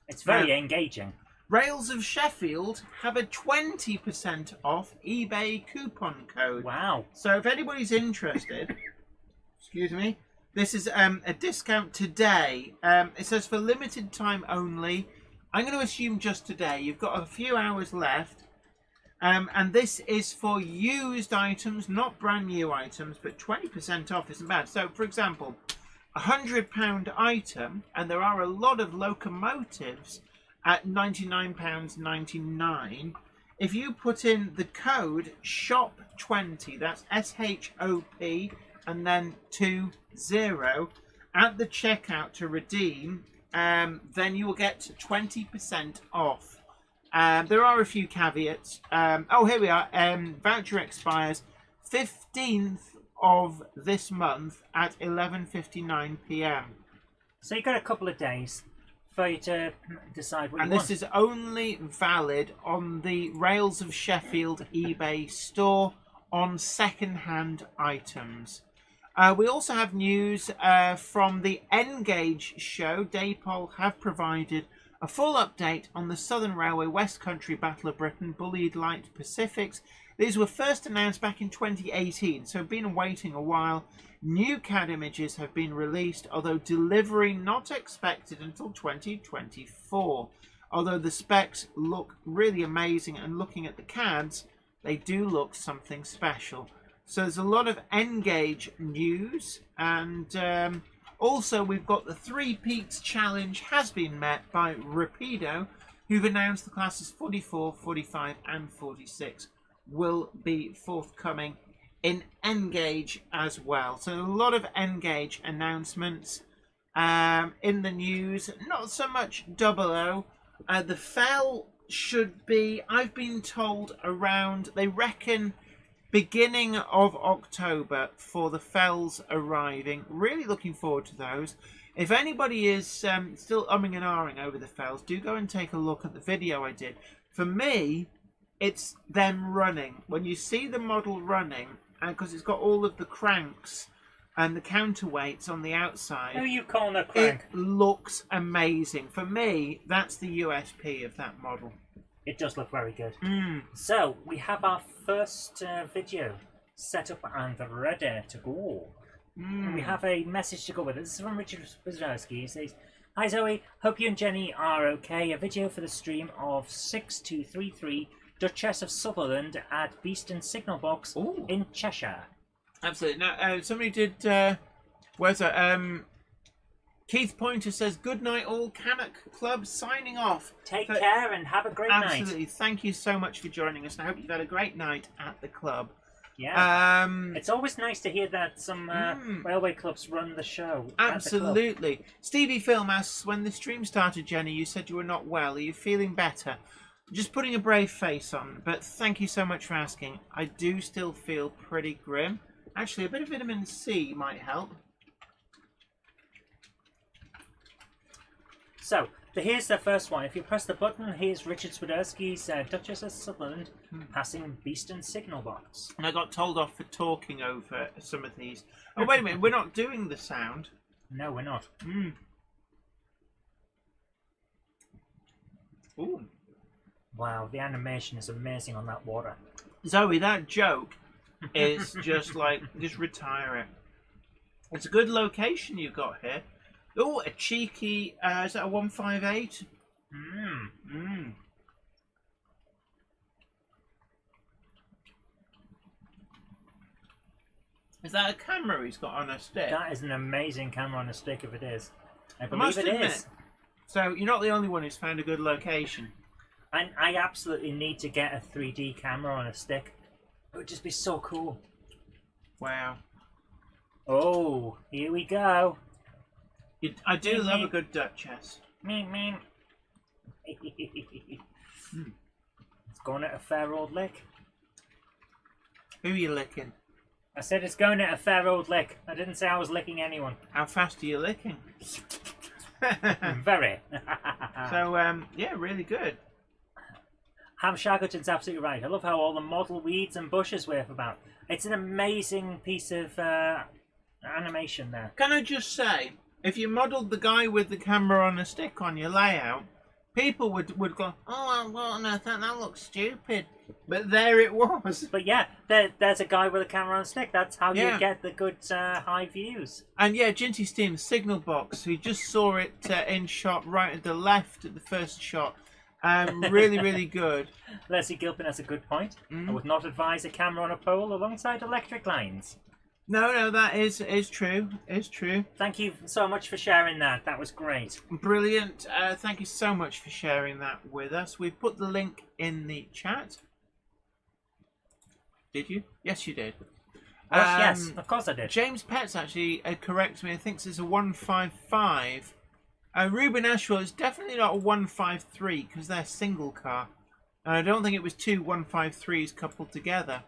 It's very engaging. Rails of Sheffield have a 20% off eBay coupon code. Wow. So if anybody's interested, excuse me, this is a discount today. It says for limited time only. I'm going to assume just today. You've got a few hours left. And this is for used items, not brand new items, but 20% off isn't bad. So, for example, a £100 item, and there are a lot of locomotives at £99.99. If you put in the code SHOP20, that's SHOP, and then 20 at the checkout to redeem, then you will get 20% off. There are a few caveats. Oh, here we are. Voucher expires 15th of this month at 11:59 p.m. So you've got a couple of days for you to decide what you want. And this is only valid on the Rails of Sheffield eBay store on second-hand items. We also have news from the N-Gauge show. Daypol have provided a full update on the Southern Railway West Country Battle of Britain Bullied Light Pacifics. These were first announced back in 2018, so been waiting a while. New CAD images have been released, although delivery not expected until 2024. Although the specs look really amazing, and looking at the CADs, they do look something special. So there's a lot of N-Gauge news, and also we've got the Three Peaks Challenge has been met by Rapido, who've announced the classes 44, 45 and 46 will be forthcoming in N-Gauge as well. So a lot of N-Gauge announcements in the news. Not so much 00. The Fell should be, I've been told, around, they reckon, beginning of October for the Fells arriving. Really looking forward to those. If anybody is still umming and ahhing over the Fells, do go and take a look at the video I did. For me, it's them running. When you see the model running, and because it's got all of the cranks and the counterweights on the outside, Who are you calling a crank? it looks amazing. For me, that's the USP of that model. It does look very good. Mm. So, we have our first video set up and ready to go. And we have a message to go with it. This is from Richard Wazowski. He says, "Hi Zoe, hope you and Jenny are okay. A video for the stream of 6233 Duchess of Sutherland at Beeston Signal Box Ooh. in Cheshire." Absolutely. Now, somebody did. Where's that? Keith Pointer says, "Good night, all. Cannock Club signing off." Take So- care and have a great night. Absolutely. Thank you so much for joining us. And I hope you've had a great night at the club. Yeah. It's always nice to hear that some railway clubs run the show. At the club. Absolutely. Stevie Film asks, when the stream started, Jenny, you said you were not well. Are you feeling better? Just putting a brave face on, but thank you so much for asking. I do still feel pretty grim. Actually, a bit of vitamin C might help. So, here's the first one. If you press the button, here's Richard Swiderski's Duchess of Sutherland passing Beeston Signal Box. And I got told off for talking over some of these. Oh, wait a minute. We're not doing the sound. No, we're not. Ooh. Wow, the animation is amazing on that water. Zoe, that joke is just like, just retire it. It's a good location you've got here. Oh, a cheeky, is that a 158? Is that a camera he's got on a stick? That is an amazing camera on a stick if it is. I I believe must it admit. is. So, you're not the only one who's found a good location. And I absolutely need to get a 3D camera on a stick. It would just be so cool. Wow. Oh, here we go. I do love a good Duchess. Meep. It's going at a fair old lick. Who are you licking? I said it's going at a fair old lick. I didn't say I was licking anyone. How fast are you licking? Very. So, yeah, really good. Ham Shackleton's absolutely right. I love how all the model weeds and bushes wave about. It's an amazing piece of animation there. Can I just say, if you modelled the guy with the camera on a stick on your layout, people would go, "Oh, what on earth? That looks stupid." But there it was. But yeah, there's a guy with a camera on a stick. That's how Yeah. you get the good high views. And yeah, Ginty Steam, Signal Box, who just saw it in shot right at the left at the first shot. Really, really good. Leslie Gilpin has a good point. I would not advise a camera on a pole alongside electric lines. No, that is true. Is true. Thank you so much for sharing that. That was great. Brilliant. Thank you so much for sharing that with us. We've put the link in the chat. Did you? Yes, you did. Yes, of course I did. James Petts actually corrects me. I think it's a 155. Ruben Ashwell is definitely not a 153 because they're single car. And I don't think it was two 153s coupled together.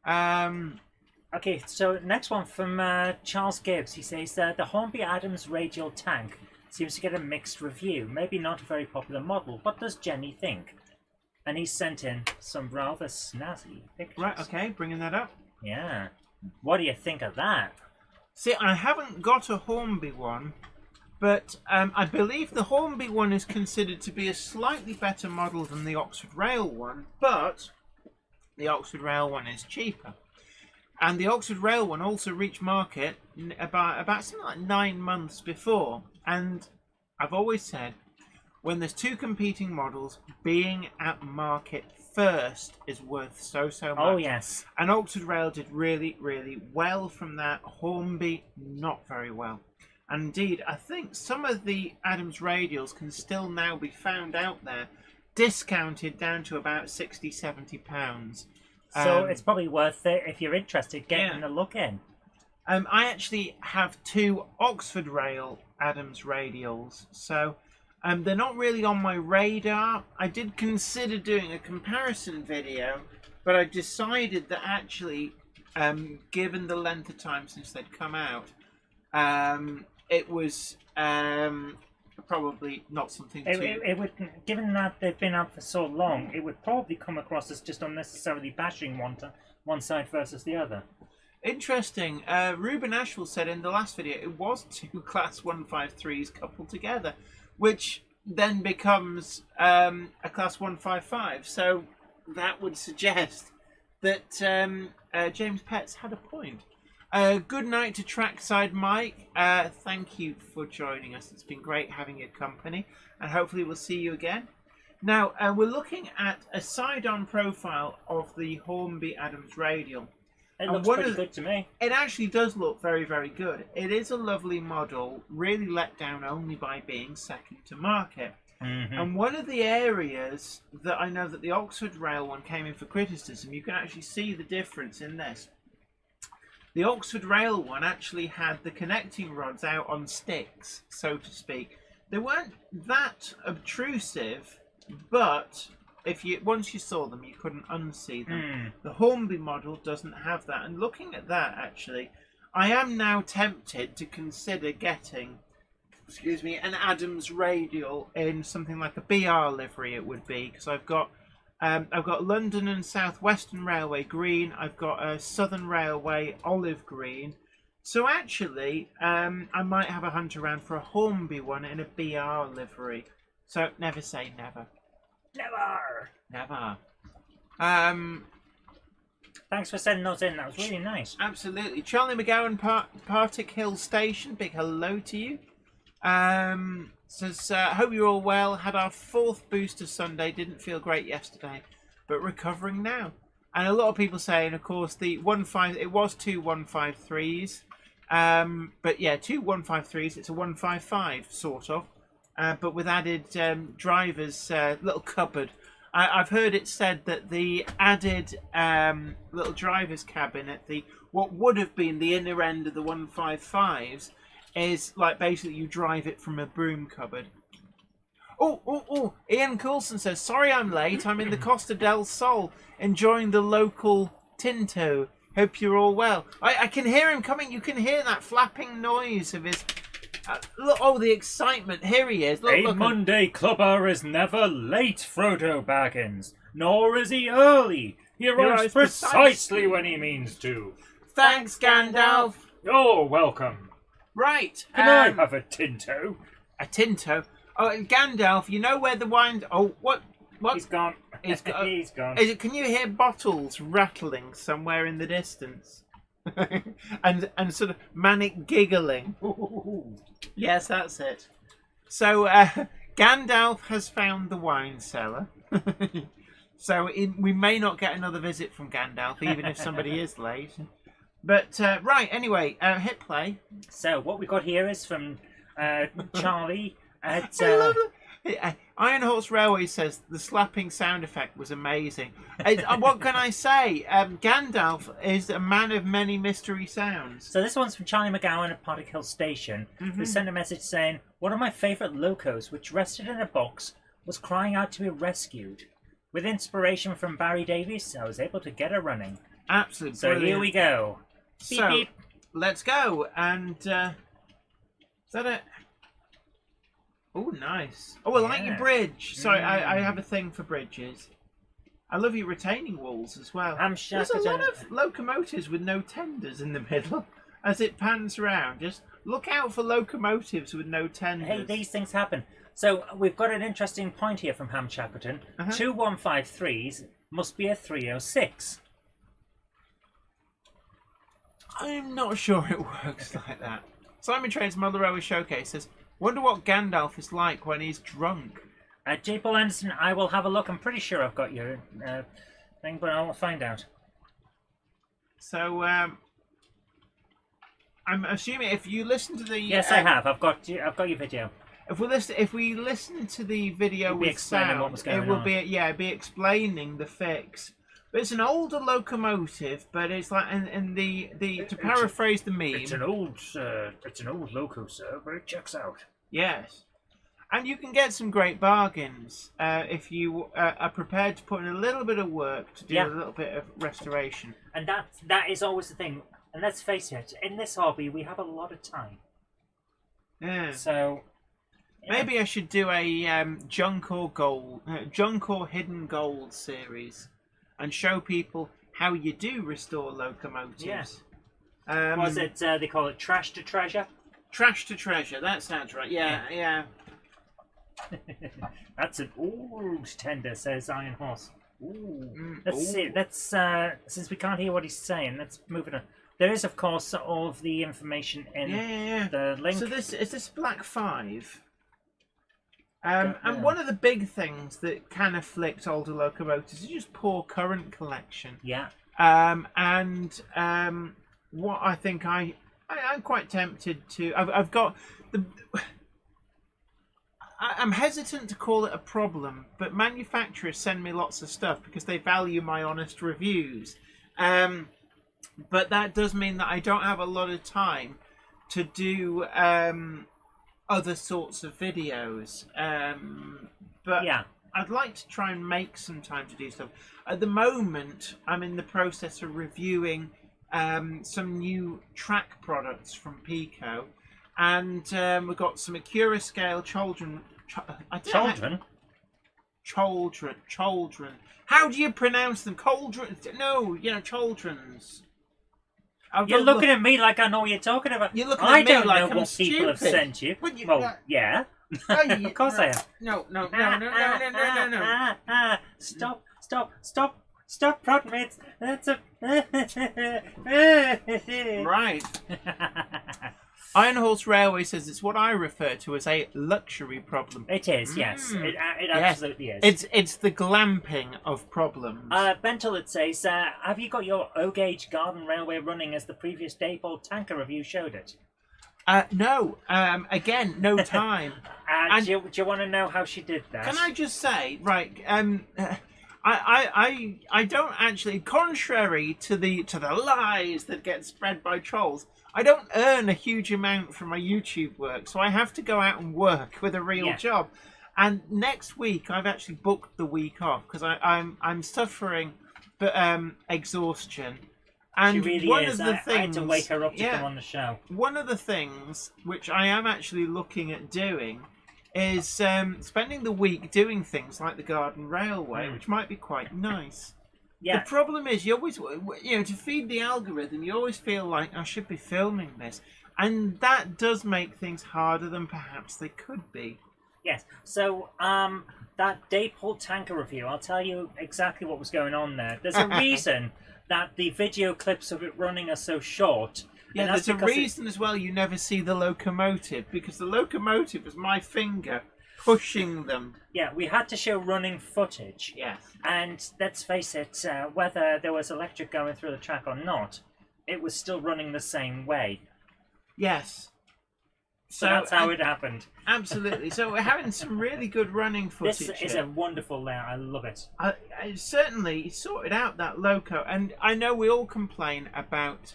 Okay, so next one from Charles Gibbs. He says that the Hornby Adams radial tank seems to get a mixed review. Maybe not a very popular model. What does Jenny think? And he's sent in some rather snazzy pictures. Right, okay, bringing that up. Yeah. What do you think of that? See, I haven't got a Hornby one, but I believe the Hornby one is considered to be a slightly better model than the Oxford Rail one, but the Oxford Rail one is cheaper. And the Oxford Rail one also reached market about something like 9 months before. And I've always said, when there's two competing models, being at market first is worth so much. Oh, yes. And Oxford Rail did really, really well from that. Hornby, not very well. And indeed, I think some of the Adams radials can still now be found out there, discounted down to about £60-70. So it's probably worth it if you're interested getting a look in. I actually have two Oxford Rail Adams radials, so they're not really on my radar. I did consider doing a comparison video, but I decided that actually, given the length of time since they'd come out, it was probably not something to... It would, given that they've been out for so long, it would probably come across as just unnecessarily bashing one side versus the other. Interesting. Ruben Ashwell said in the last video it was two Class 153s coupled together, which then becomes a Class 155. So that would suggest that James Petts had a point. Good night to Trackside Mike. Thank you for joining us. It's been great having your company, and hopefully we'll see you again. Now, we're looking at a side-on profile of the Hornby Adams radial. It looks pretty good to me. It actually does look very, very good. It is a lovely model, really let down only by being second to market. Mm-hmm. And one of the areas that I know that the Oxford Rail one came in for criticism, you can actually see the difference in this. The Oxford Rail one actually had the connecting rods out on sticks, so to speak. They weren't that obtrusive, but once you saw them, you couldn't unsee them. The Hornby model doesn't have that. And looking at that, actually, I am now tempted to consider getting, an Adams radial in something like a BR livery. It would be, because I've got London and South Western Railway green. I've got a Southern Railway olive green. So actually, I might have a hunt around for a Hornby one in a BR livery. So never say never. Never. Thanks for sending those in. That was really nice. Absolutely. Charlie McGowan, Partick Hill Station. Big hello to you. Says, hope you're all well. Had our 4th booster Sunday. Didn't feel great yesterday, but recovering now. And a lot of people saying, of course, it was two 153s. But yeah, two 153s. It's a 155 sort of. But with added driver's little cupboard. I've heard it said that the added little driver's cabin at what would have been the inner end of the 155s is like basically you drive it from a broom cupboard. Oh! Ian Coulson says, sorry I'm late. I'm in the Costa del Sol enjoying the local Tinto. Hope you're all well. I can hear him coming. You can hear that flapping noise of his... look, the excitement. Here he is. Look, Monday clubber is never late, Frodo Baggins. Nor is he early. He arrives precisely when he means to. Thanks, Gandalf. You're welcome. Right. Can I have a Tinto? A Tinto? Oh, and Gandalf, you know where the wine... Oh, what? He's gone. He's gone. Can you hear bottles rattling somewhere in the distance? and sort of manic giggling. Yes, that's it. So Gandalf has found the wine cellar. So we may not get another visit from Gandalf, even if somebody is late. But right, anyway, hit play. So what we got here is from Charlie at... I love it. Iron Horse Railway says the slapping sound effect was amazing. What can I say? Gandalf is a man of many mystery sounds. So this one's from Charlie McGowan at Partick Hill Station, who sent a message saying, one of my favourite locos, which rested in a box, was crying out to be rescued. With inspiration from Barry Davies, I was able to get her running. Absolutely. So brilliant. here we go. Beep, so, beep. Let's go. And is that it? Oh, nice. Oh, I like your bridge. Sorry, I have a thing for bridges. I love your retaining walls as well. There's a lot of locomotives with no tenders in the middle as it pans around. Just look out for locomotives with no tenders. Hey, these things happen. So we've got an interesting point here from Ham Chapperton. 2 153s must be a 306. I'm not sure it works like that. Simon Train's Mother Railway Showcase says, wonder what Gandalf is like when he's drunk. J. Paul Anderson, I will have a look. I'm pretty sure I've got your thing, but I'll find out. So, I'm assuming if you listen to the Yes, I have. I've got your video. If we listen to the video with sound, what was going it will on. be explaining the fix. But it's an older locomotive, but it's like and the to paraphrase the meme. It's an old loco, sir, but it checks out. Yes, and you can get some great bargains if you are prepared to put in a little bit of work to do a little bit of restoration. And that is always the thing. And let's face it, in this hobby, we have a lot of time. Yeah. So maybe I should do a junk or hidden gold series, and show people how you do restore locomotives. Yeah. Was it? They call it trash to treasure. Trash to treasure. That sounds right. Yeah. That's an old tender, says Iron Horse. Ooh. Let's see. Let's since we can't hear what he's saying, let's move it on. There is, of course, all of the information in the link. So this Black 5. And one of the big things that can afflict older locomotives is just poor current collection. Yeah. What I think I'm quite tempted to. I've got the. I'm hesitant to call it a problem, but manufacturers send me lots of stuff because they value my honest reviews. But that does mean that I don't have a lot of time to do other sorts of videos. But yeah, I'd like to try and make some time to do stuff. At the moment, I'm in the process of reviewing some new track products from Pico. And we've got some Acura scale Chaldron. Chaldron. How do you pronounce them? Cauldron? No, Chaldrons. You're looking at me like I know what you're talking about. You're looking I at me don't like know I'm what people have stupid. sent you. Well, yeah. Of course I am. No. Stop prodding me. That's a... Right. Iron Horse Railway says it's what I refer to as a luxury problem. It is, yes. It absolutely is. It's the glamping of problems. Bentolet says, have you got your O-gauge garden railway running as the previous Daypole tanker review showed it? No. Again, no time. Do you want to know how she did that? Can I just say, right? I don't actually, contrary to the lies that get spread by trolls, I don't earn a huge amount from my YouTube work, so I have to go out and work with a real job. And next week, I've actually booked the week off because I'm suffering exhaustion. And she really one is. of the things, I had to wake her up to come on the show. One of the things which I am actually looking at doing is spending the week doing things like the Garden Railway, which might be quite nice. Yeah. The problem is, you always, to feed the algorithm, you always feel like I should be filming this, and that does make things harder than perhaps they could be. Yes. So, that Daypole tanker review, I'll tell you exactly what was going on there. There's a reason that the video clips of it running are so short. Yeah, there's a reason as well you never see the locomotive, because the locomotive is my finger pushing them. Yeah, we had to show running footage. Yes. And let's face it, whether there was electric going through the track or not, it was still running the same way. Yes. So that's how it happened. Absolutely. So we're having some really good running footage. This is a wonderful layout. I love it. I certainly sorted out that loco, and I know we all complain about...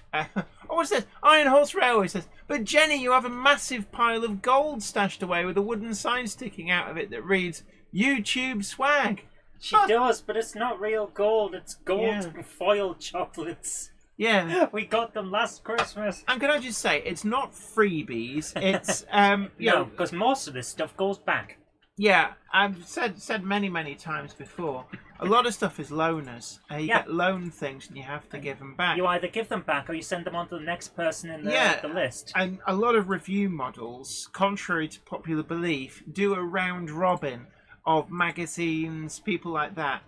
what's this? Iron Horse Railway says, but Jenny, you have a massive pile of gold stashed away with a wooden sign sticking out of it that reads, YouTube swag. She does, but it's not real gold. It's gold foil chocolates. Yeah. We got them last Christmas. And can I just say, it's not freebies. It's no, because most of this stuff goes back. Yeah, I've said many times before. A lot of stuff is loaners. You get loan things and you have to give them back. You either give them back or you send them on to the next person in the list. And a lot of review models, contrary to popular belief, do a round robin of magazines, people like that.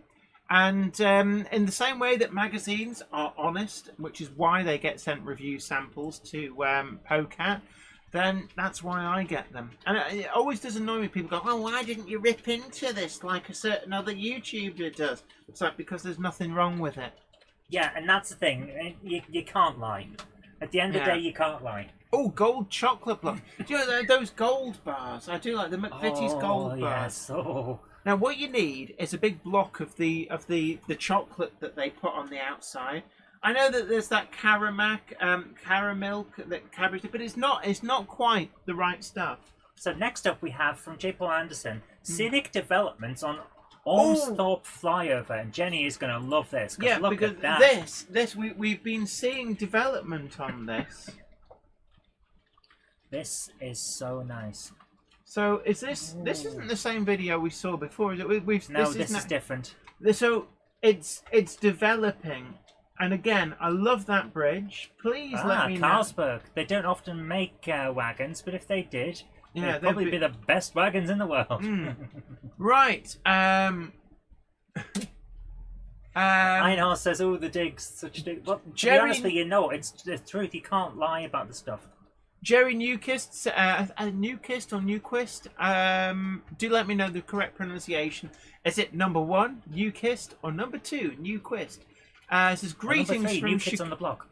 And in the same way that magazines are honest, which is why they get sent review samples to poke at, then that's why I get them. And it always does annoy me. People go, "Oh, why didn't you rip into this like a certain other YouTuber does?" It's like, because there's nothing wrong with it. Yeah, and that's the thing. You can't lie. At the end of the day, you can't lie. Oh, gold chocolate block. Do you know those gold bars? I do like the McVitie's gold bars. Yes. Oh. Now, what you need is a big block of the chocolate that they put on the outside. I know that there's that caramel, that cabbage, but it's not quite the right stuff. So next up we have from J. Paul Anderson, scenic developments on Ormsthorpe flyover, and Jenny is going to love this. Yeah, look because at that. we've been seeing development on this. This is so nice. So is this? Ooh. This isn't the same video we saw before, is it? This is different. So it's developing, and again, I love that bridge. Please let me know. Carlsberg. They don't often make wagons, but if they did, they'd probably be the best wagons in the world. Right. Einhorst says, "Oh, the digs, such digs." Well, to be honest with you, it's the truth. You can't lie about the stuff. Jerry Newquist, Newquist or Newquist, do let me know the correct pronunciation. Is it number 1, Newquist, or number 2, Newquist? It says, greetings from on the block.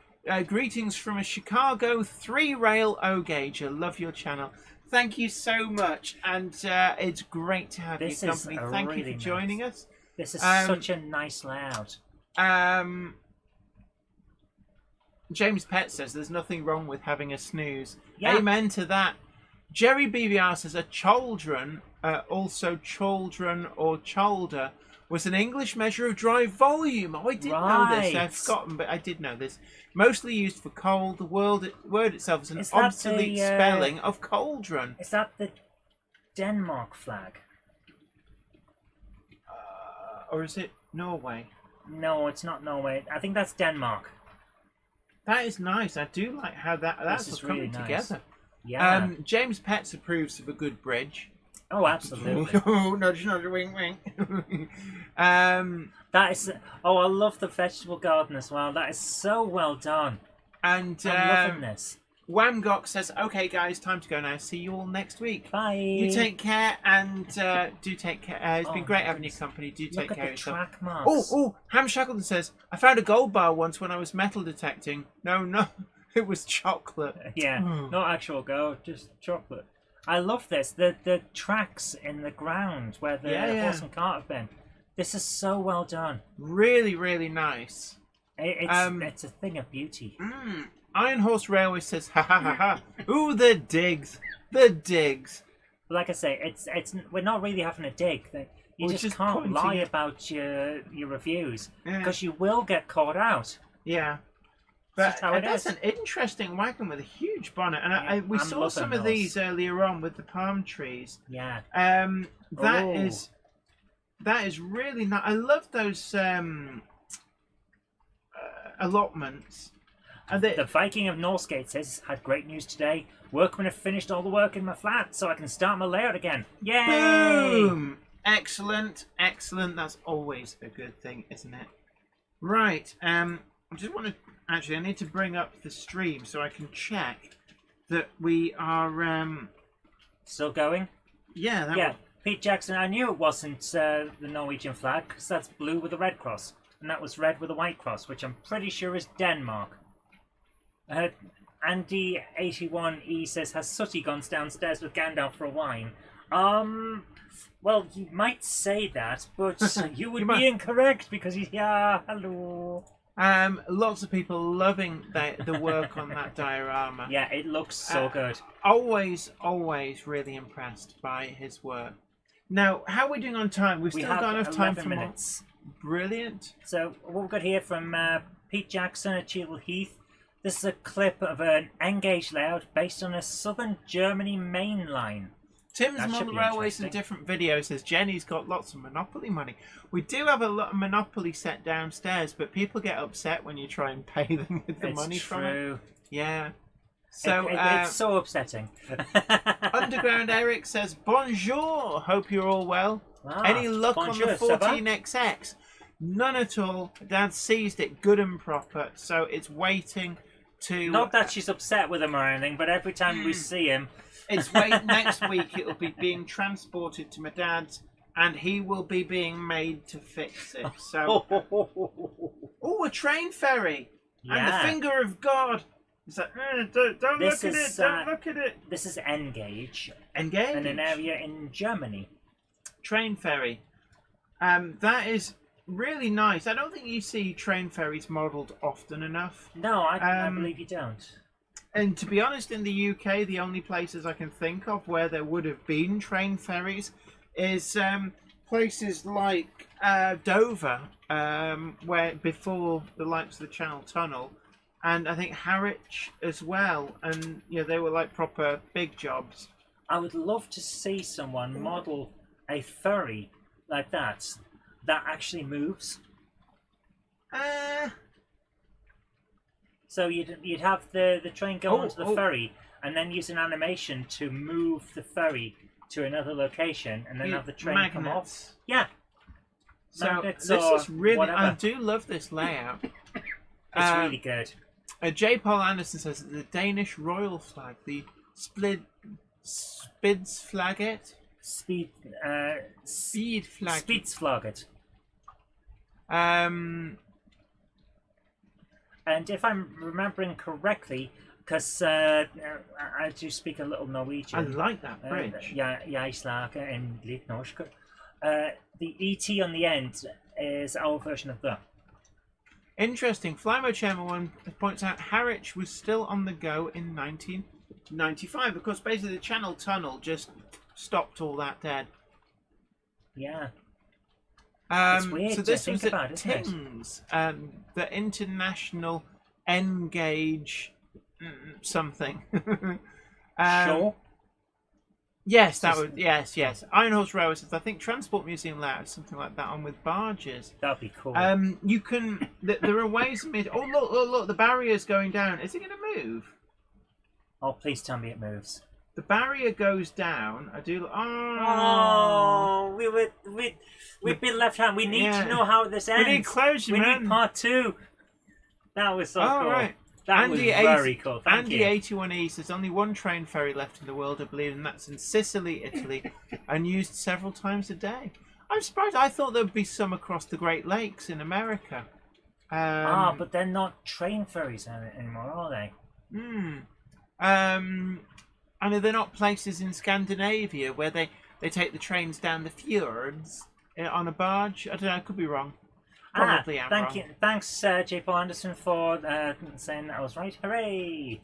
Greetings from a Chicago 3-rail O-gauger. Love your channel. Thank you so much, and it's great to have your company. Thank you for joining us. This is such a nice layout. James Pett says there's nothing wrong with having a snooze. Yeah. Amen to that. Jerry BBR says a chaldron, also chaldron or chalder, was an English measure of dry volume. Oh, I didn't know this. I've forgotten, but I did know this. Mostly used for coal. The word itself is an obsolete spelling of cauldron. Is that the Denmark flag? Or is it Norway? No, it's not Norway. I think that's Denmark. That is nice. I do like how that's all coming together. Yeah. James Pets approves of a good bridge. Oh, absolutely. Oh, nudge, nudge, wink, wink. That is. Oh, I love the vegetable garden as well. That is so well done. And I'm loving this. Whamgok says, "Okay, guys, time to go now. See you all next week. Bye. You take care, and do take care. It's been great having your company. Do take care of yourself." Track marks. Oh, Ham Shackleton says, "I found a gold bar once when I was metal detecting. No, it was chocolate." Yeah, not actual gold, just chocolate. I love this. The tracks in the ground where the horse and cart have been. This is so well done. Really, really nice. It's a thing of beauty. Iron Horse Railway says, "Ha ha ha ha! Ooh, the digs. Like I say, it's we're not really having a dig. You just can't lie about your reviews because you will get caught out. Yeah, but that's an interesting wagon with a huge bonnet, and we saw some of these earlier on with the palm trees. Yeah. That is really nice. I love those allotments. The Viking of Northgate says, "Had great news today. Workmen have finished all the work in my flat, so I can start my layout again." Yay! Boom! Excellent. That's always a good thing, isn't it? Right. I just want to... Actually, I need to bring up the stream so I can check that we are... Still going? Yeah, Pete Jackson, I knew it wasn't the Norwegian flag, because that's blue with a red cross. And that was red with a white cross, which I'm pretty sure is Denmark. Andy81E says, "Has Sooty gone downstairs with Gandalf for a wine?" Well, you might say that, but you would be incorrect because hello. Lots of people loving the work on that diorama. Yeah, it looks so good. Always really impressed by his work. Now, how are we doing on time? We've still got enough time for minutes. Brilliant. So, what we've got here from Pete Jackson at Cheadle Heath. This is a clip of an N-gauge layout based on a southern Germany main line. Tim's Model Railways and different videos says Jenny's got lots of Monopoly money. We do have a lot of Monopoly set downstairs, but people get upset when you try and pay them with the money from it. Yeah. So it's so upsetting. Underground Eric says, "Bonjour, hope you're all well. Any luck on the 14XX? None at all. Dad seized it good and proper, so it's waiting to. Not that she's upset with him or anything, but every time we see him, It's next week. It'll be being transported to my dad's, and he will be being made to fix it. So, a train ferry and the finger of God. It's like, don't look at it. Don't look at it. This is Engage. Engage. In an area in Germany. Train ferry. That is really nice. I don't think you see train ferries modelled often enough. No, I believe you don't. And to be honest, in the UK, the only places I can think of where there would have been train ferries is places like Dover, where before the likes of the Channel Tunnel, and I think Harwich as well. And they were like proper big jobs. I would love to see someone model a ferry like that actually moves. So you'd have the train go onto the ferry and then use an animation to move the ferry to another location and then have the train come off. Yeah. So Magnets this or is really. whatever. I do love this layout. It's really good. J. Paul Anderson says that the Danish royal flag, the Spidsflaget. Spidsflaget. And if I'm remembering correctly, because I do speak a little Norwegian. I like that bridge. Jeg snakker en litt norsk. The ET on the end is our version of the. Interesting. Flymo Chairman 1 points out Harwich was still on the go in 1995 because basically the Channel Tunnel just stopped all that dead. Yeah. It's weird so this to was think at about, isn't it? Tings, the International Engage something. Sure. Yes, that would. Yes. Iron Horse Railway says, I think Transport Museum layout is something like that on with barges. That'd be cool. You can. There are ways of it. Oh look! The barrier's going down. Is it going to move? Oh, please tell me it moves. The barrier goes down. I do. Oh, we've been left hand. We need to know how this ends. We need closure, We man. need part 2. That was so cool. Right. That was very cool. Thank you. Andy81E says only one train ferry left in the world, I believe, and that's in Sicily, Italy, and used several times a day. I'm surprised. I thought there'd be some across the Great Lakes in America. But they're not train ferries anymore, are they? And are there not places in Scandinavia where they take the trains down the fjords on a barge? I don't know. I could be wrong. Probably am wrong. Thank you. Thanks, J. Paul Anderson, for saying that I was right. Hooray!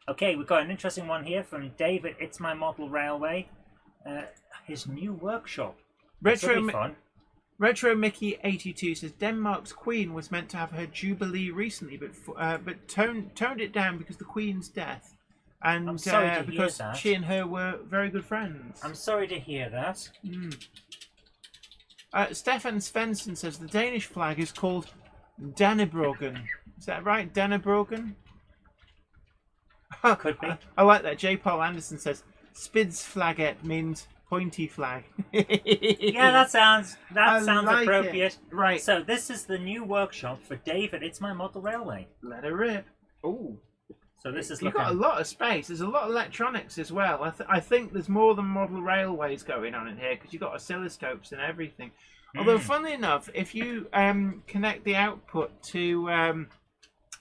Okay, we've got an interesting one here from David. It's My Model Railway. His new workshop. Retro Mickey 82 says Denmark's Queen was meant to have her jubilee recently, but toned it down because of the Queen's death, and I'm sorry to because hear that. she and her were very good friends. I'm sorry to hear that. Stefan Svensson says the Danish flag is called Dannebrogen. Is that right? Dannebrogen? Could be. I like that. J. Paul Anderson says Spidsflaget means pointy flag. Yeah, that sounds like appropriate. it. Right. So this is the new workshop for David. It's My Model Railway. Let her rip. Ooh. So this is You've looking... got a lot of space. There's a lot of electronics as well. I think there's more than model railways going on in here because you've got oscilloscopes and everything. Although, funnily enough, if you connect the output to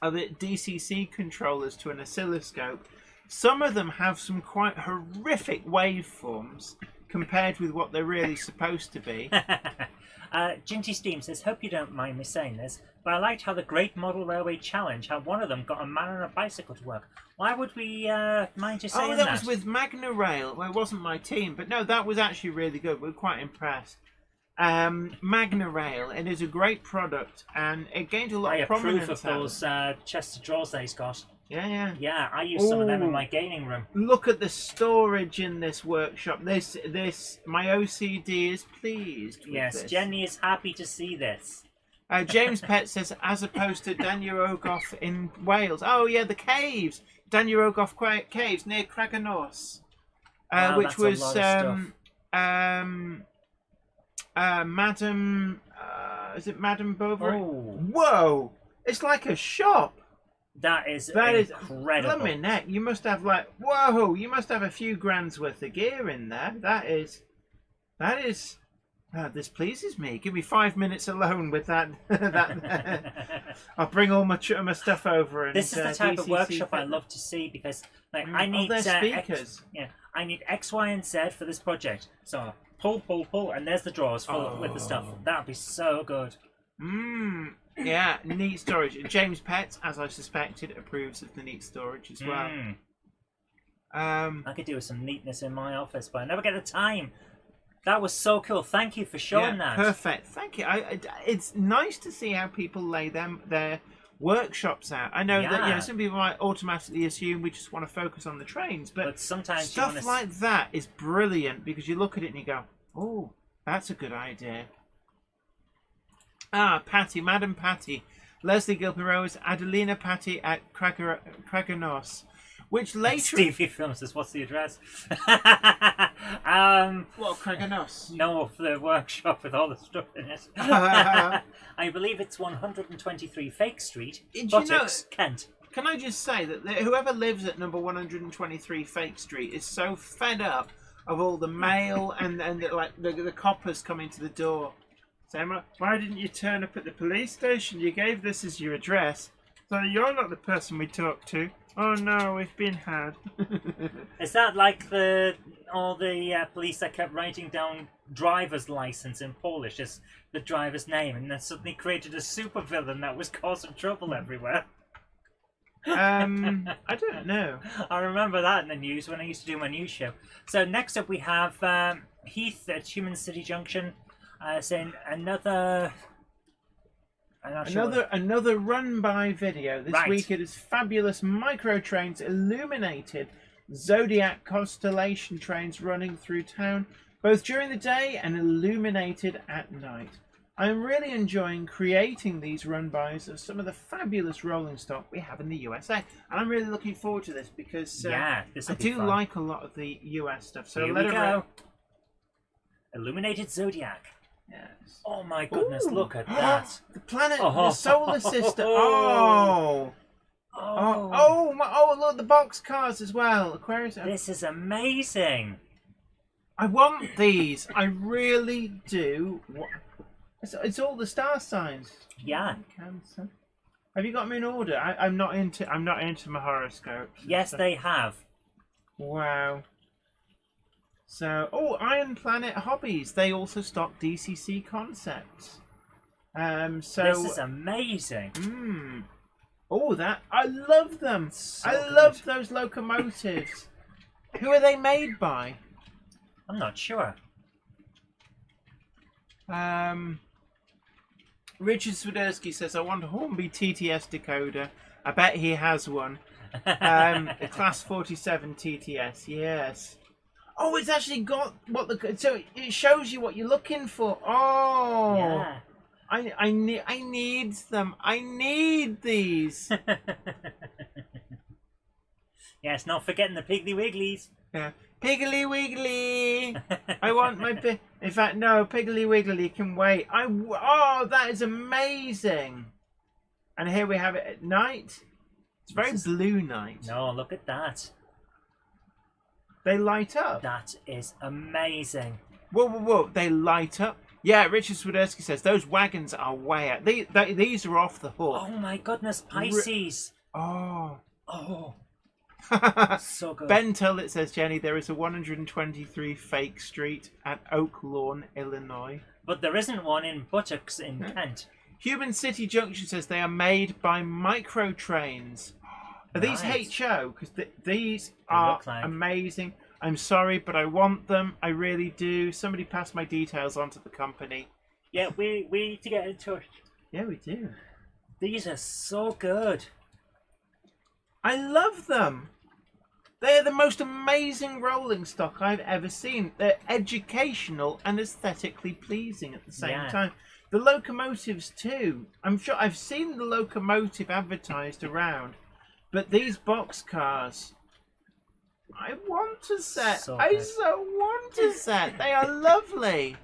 the DCC controllers to an oscilloscope, some of them have some quite horrific waveforms compared with what they're really supposed to be. Ginty Steam says, hope you don't mind me saying this, but I liked how the Great Model Railway Challenge, how one of them got a man on a bicycle to work. Why would we mind you saying that? Oh, that was with Magna Rail. Well, it wasn't my team, but no, that was actually really good. We were quite impressed. Magna Rail, it is a great product, and it gained a lot of prominence. I approve of those chest of drawers that he's got. Yeah. Yeah, I use some of them in my gaming room. Look at the storage in this workshop. This, my OCD is pleased with yes, this. Jenny is happy to see this. James Pett says, as opposed to Danyrogoff in Wales. Oh yeah, the caves, Danyrogoff caves near Craganos, Wow, which that's a was lot of stuff. Madame. Is it Madame Bovary? Oh. Whoa! It's like a shop. That is incredible. Blimey neck. You must have like, whoa, you must have a few grand's worth of gear in there. That is, this pleases me. Give me 5 minutes alone with that. I'll bring all my stuff over. And, this is the type of DCC workshop I love to see because, like, I need speakers. I need X, Y, and Z for this project. So pull, and there's the drawers full with the stuff. That'd be so good. Yeah, neat storage. James Pett, as I suspected, approves of the neat storage as well. I could do with some neatness in my office, but I never get the time. That was so cool. Thank you for showing that. Perfect. Thank you. It's nice to see how people lay their workshops out. I know that some people might automatically assume we just want to focus on the trains, but sometimes stuff like that is brilliant because you look at it and you go, "Oh, that's a good idea." Patty, Madam Patty, Leslie Gilpin Rose, Adelina Patty at Craganos, which later... Stevie Films says, what's the address? What, Craganos? No, the workshop with all the stuff in it. I believe it's 123 Fake Street, Buttocks, Kent. Can I just say that whoever lives at number 123 Fake Street is so fed up of all the mail and the coppers coming to the door. Why didn't you turn up at the police station? You gave this as your address. So you're not the person we talked to. Oh no, we've been had. Is that like all the police that kept writing down driver's license in Polish as the driver's name and then suddenly created a supervillain that was causing trouble everywhere? I don't know. I remember that in the news when I used to do my news show. So next up we have Heath at Human City Junction. Saying another run by video. This week it is fabulous micro trains, illuminated Zodiac constellation trains running through town, both during the day and illuminated at night. I am really enjoying creating these run-bys of some of the fabulous rolling stock we have in the USA. And I'm really looking forward to this because I do like a lot of the US stuff. So here we go. Illuminated Zodiac. Yes. Oh my goodness, look at that. The planet, the solar system. Oh, look, the box cars as well. Aquarius. This is amazing. I want these. I really do. It's all the star signs. Yeah. Cancer. Have you got them in order? I'm not into my horoscopes. Yes, they have. Wow. So, Iron Planet Hobbies. They also stock DCC concepts. This is amazing. I love them. So I love those locomotives. Who are they made by? I'm not sure. Richard Swiderski says, I want a Hornby TTS decoder. I bet he has one. A Class 47 TTS, yes. Oh, it's actually got so it shows you what you're looking for. Oh, yeah. I need them. I need these. Yes, not forgetting the Piggly Wigglies. Yeah, Piggly Wiggly. I want my in fact, no, Piggly Wiggly can wait. That is amazing. And here we have it at night. It's very blue night. No, look at that. They light up. That is amazing. Whoa. They light up. Yeah, Richard Swiderski says those wagons are way out. These are off the hook. Oh my goodness, Pisces. Oh. So good. Ben Tullett says, Jenny, there is a 123 Fake Street at Oak Lawn, Illinois. But there isn't one in Buttocks in Kent. Human City Junction says they are made by micro trains. Are these HO? Because these are amazing. I'm sorry, but I want them. I really do. Somebody pass my details on to the company. Yeah, we need to get in touch. Yeah, we do. These are so good. I love them. They're the most amazing rolling stock I've ever seen. They're educational and aesthetically pleasing at the same time. The locomotives too. I'm sure I've seen the locomotive advertised around. But these box cars, I want a set. I so want a set. They are lovely.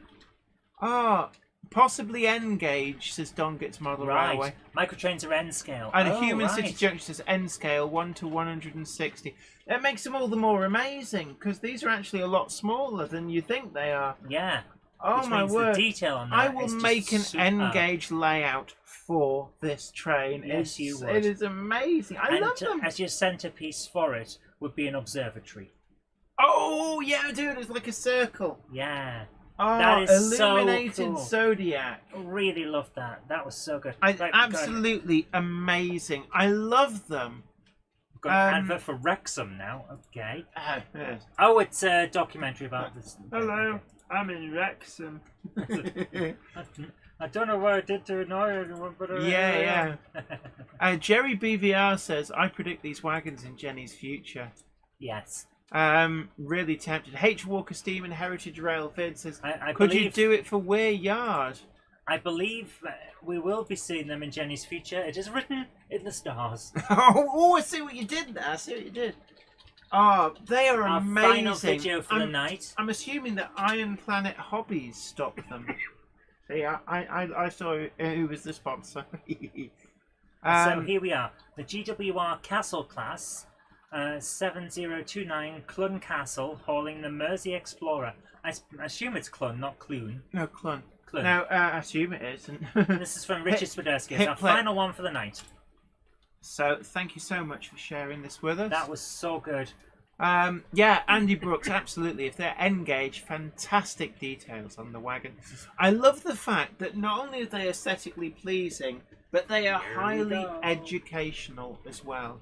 Oh, Possibly N gauge, says Don Gets Model Railway. Microtrains are N scale. And oh, Human right. City Junction says N scale, 1 to 160. That makes them all the more amazing, because these are actually a lot smaller than you think they are. Yeah. Oh Which my means word. the detail on that I will is just make an super. N gauge layout for this train. Yes, you would. It is amazing. I love them. As your centerpiece for it would be an observatory. Oh, yeah, dude, it's like a circle. Yeah. Oh, That is so Illuminated cool. Zodiac. Really loved that. That was so good. Absolutely amazing. I love them. We've got an advert for Wrexham now. Okay. Yes. Oh, it's a documentary about this. Hello, I'm in Wrexham. I don't know what I did to annoy anyone, but Yeah. Jerry BVR says, I predict these wagons in Jenny's future. Yes. Really tempted. H. Walker Steam and Heritage Rail Vid says, I could believe, you do it for Weir Yard? I believe we will be seeing them in Jenny's future. It is written in the stars. Oh, I see what you did there. I see what you did. Oh, they are Our amazing. final video for the night. I'm assuming that Iron Planet Hobbies stopped them. See, I saw who was the sponsor. So here we are. The GWR Castle class, 7029 Clun Castle, hauling the Mersey Explorer. I assume it's Clun, not Clun. No, Clun. Clun. No, I assume it isn't. And this is from Richard Swiderski. It's our final one for the night. So, thank you so much for sharing this with us. That was so good. Yeah, Andy Brooks, absolutely. If they're N-gauge, fantastic details on the wagon. I love the fact that not only are they aesthetically pleasing, but they are highly educational as well.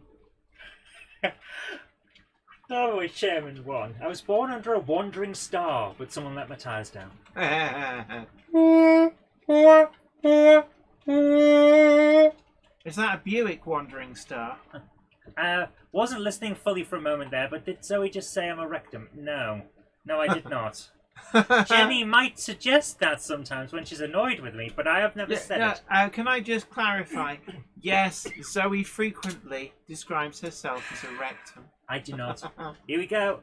Oh, it's Chairman 1. I was born under a wandering star, but someone let my tyres down. Is that a Buick Wandering Star? Wasn't listening fully for a moment there, but did Zoe just say I'm a rectum? No. No, I did not. Jenny might suggest that sometimes when she's annoyed with me, but I have never said it. Can I just clarify? Yes, Zoe frequently describes herself as a rectum. I do not. Here we go.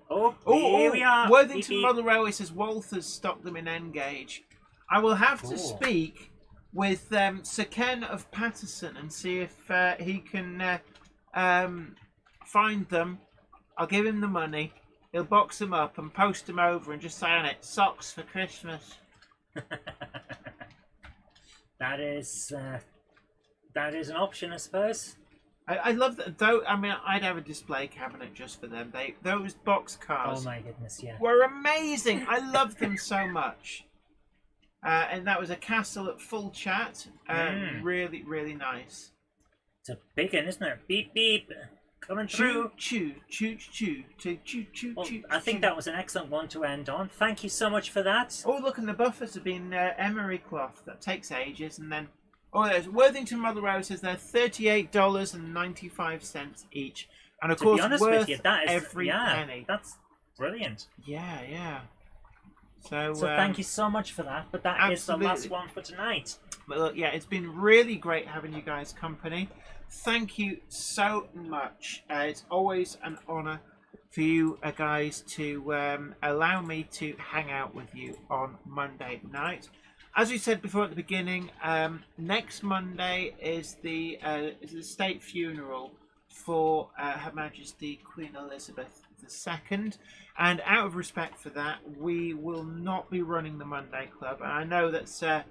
Here we are. Worthington Model Railway says Walters stocked them in N-gauge. I will have to speak with Sir Ken of Patterson and see if he can find them. I'll give him the money. He'll box them up and post them over and just say on it, socks for Christmas. That is an option, I suppose. I love that. Though, I mean, I'd have a display cabinet just for them. Those box cars. Oh my goodness, yeah. Were amazing. I love them so much. And that was a castle at full chat. Really, really nice. It's a big one, isn't it? Beep beep. Coming through. Choo, choo, choo, choo, choo, choo, Well, choo. I think that was an excellent one to end on. Thank you so much for that. Oh, look, and the buffers have been emery cloth. That takes ages. And then, there's Worthington Mother Rose says they're $38.95 each. And of course, to be honest worth with you, that is every penny. That's brilliant. Yeah. So thank you so much for that. But that is the last one for tonight. But look, yeah, it's been really great having you guys company. Thank you so much. It's always an honour for you guys to allow me to hang out with you on Monday night. As we said before at the beginning, next Monday is the state funeral for Her Majesty Queen Elizabeth II. And out of respect for that, we will not be running the Monday Club. And I know that's an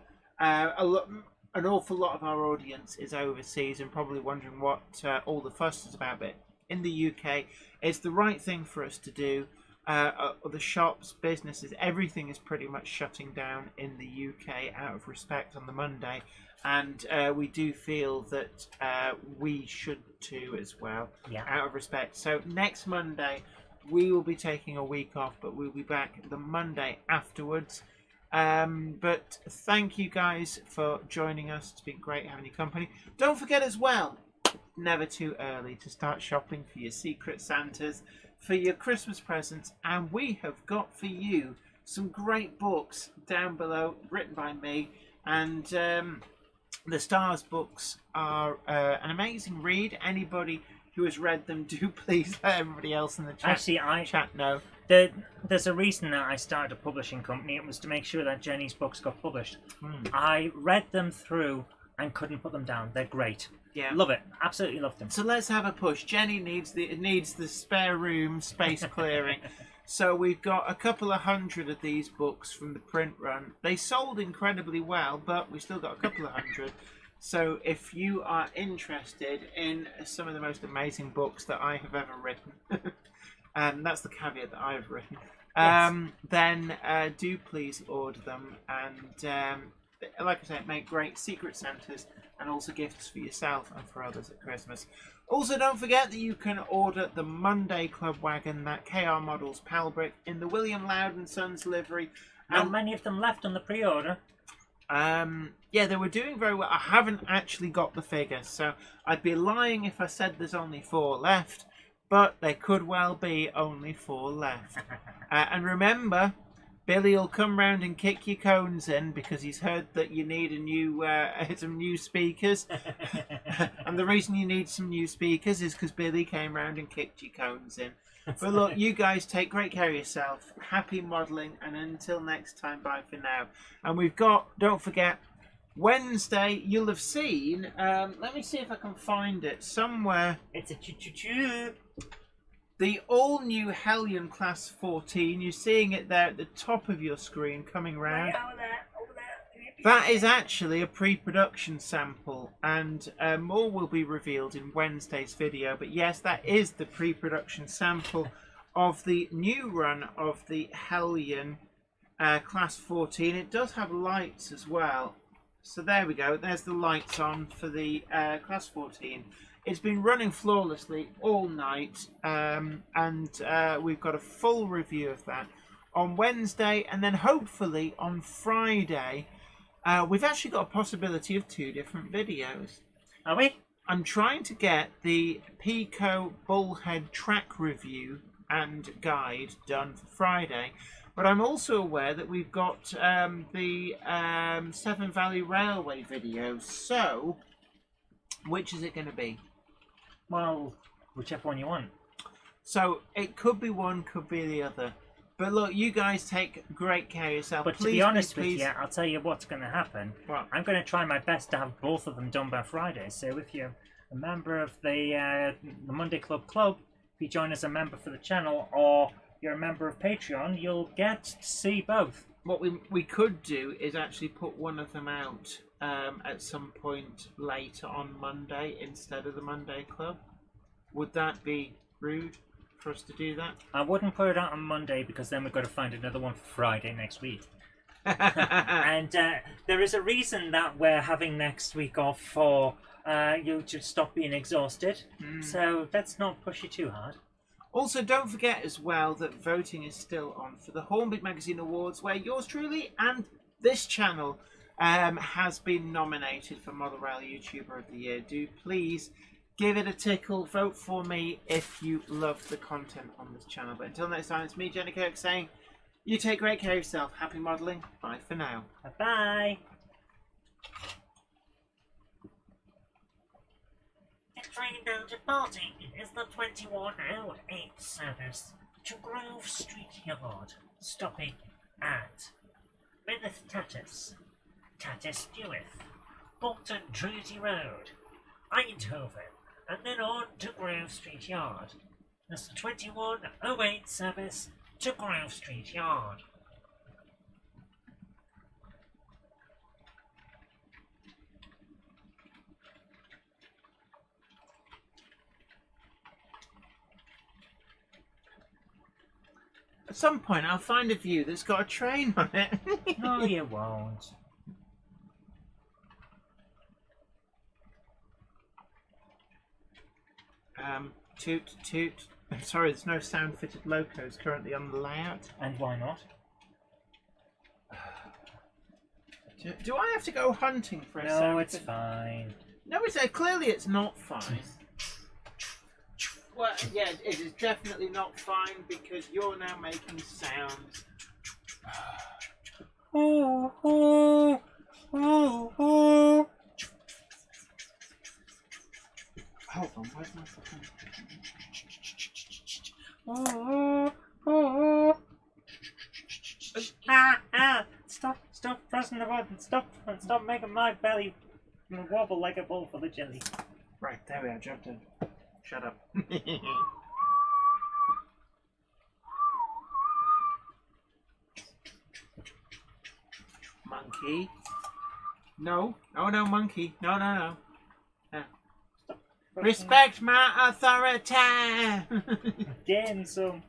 awful lot of our audience is overseas and probably wondering what all the fuss is about. But in the UK, it's the right thing for us to do. The shops, businesses, everything is pretty much shutting down in the UK out of respect on the Monday. And we do feel that we should too as well, out of respect. So next Monday, we will be taking a week off, but we'll be back the Monday afterwards. But thank you guys for joining us. It's been great having your company. Don't forget as well, never too early to start shopping for your Secret Santas, for your Christmas presents. And we have got for you some great books down below written by me. And the Stars books are an amazing read. Anybody who has read them, do please let everybody else in the chat know. There's a reason that I started a publishing company. It was to make sure that Jenny's books got published. I read them through and couldn't put them down. They're great. Yeah. Love it. Absolutely love them. So let's have a push. Jenny needs the spare room space clearing. So we've got a couple of hundred of these books from the print run. They sold incredibly well, but we still got a couple of hundred. So if you are interested in some of the most amazing books that I have ever written, and that's the caveat that I've written, then do please order them. And like I said, make great secret Santas and also gifts for yourself and for others at Christmas. Also, don't forget that you can order the Monday Club wagon, that KR Models Palbrick, in the William Loudon Sons livery. Not many of them left on the pre-order. Yeah, they were doing very well. I haven't actually got the figure, so I'd be lying if I said there's only 4 left, but there could well be only 4 left. And remember, Billy will come round and kick your cones in because he's heard that you need a new some new speakers. And the reason you need some new speakers is because Billy came round and kicked your cones in. But look, you guys take great care of yourself. Happy modelling, and until next time, bye for now. And we've got, don't forget, Wednesday, you'll have seen, let me see if I can find it somewhere. It's a choo-choo-choo. The all-new Hellion Class 14. You're seeing it there at the top of your screen coming round. That is actually a pre-production sample, and more will be revealed in Wednesday's video. But yes, that is the pre-production sample of the new run of the Hellion Class 14. It does have lights as well. So there we go. There's the lights on for the Class 14. It's been running flawlessly all night, and we've got a full review of that on Wednesday, and then hopefully on Friday we've actually got a possibility of 2 different videos. Are we? I'm trying to get the Pico Bullhead track review and guide done for Friday, but I'm also aware that we've got the Severn Valley Railway video. So which is it going to be? Well, whichever one you want. So it could be one, could be the other. But look, you guys take great care of yourself. But please, to be honest please, with you, I'll tell you what's going to happen. What? I'm going to try my best to have both of them done by Friday. So if you're a member of the Monday Club, if you join as a member for the channel, or you're a member of Patreon, you'll get to see both. What we could do is actually put one of them out at some point later on Monday instead of the Monday Club. Would that be rude for us to do that? I wouldn't put it out on Monday because then we've got to find another one for Friday next week. And there is a reason that we're having next week off for you to stop being exhausted. So let's not push you too hard. Also, don't forget as well that voting is still on for the Hornbeat Magazine Awards, where yours truly and this channel has been nominated for Model Rail YouTuber of the Year. Do please give it a tickle. Vote for me if you love the content on this channel. But until next time, it's me, Jenny Kirk, saying you take great care of yourself. Happy modelling. Bye for now. Bye-bye. The train now departing is the 2108 service to Grove Street Yard, stopping at Mineth Tatus, Tatus Newith, Bolton Trinity Road, Eindhoven, and then on to Grove Street Yard. That's the 2108 service to Grove Street Yard. At some point, I'll find a view that's got a train on it. No, you won't. Toot, toot. I'm sorry, there's no sound-fitted locos currently on the layout. And why not? Do I have to go hunting for a sound? No, it's fine. No, clearly it's not fine. Well, yeah, it is definitely not fine because you're now making sounds. Oh, oh, oh, oh. Hold on, where's my fucking... Oh, oh, oh. pressing the button. Stop making my belly wobble like a bowl full of jelly. Right, there we are, jumped in. Shut up. Monkey. No. Oh no, monkey. No, no, no. Respect my authority! Getting some.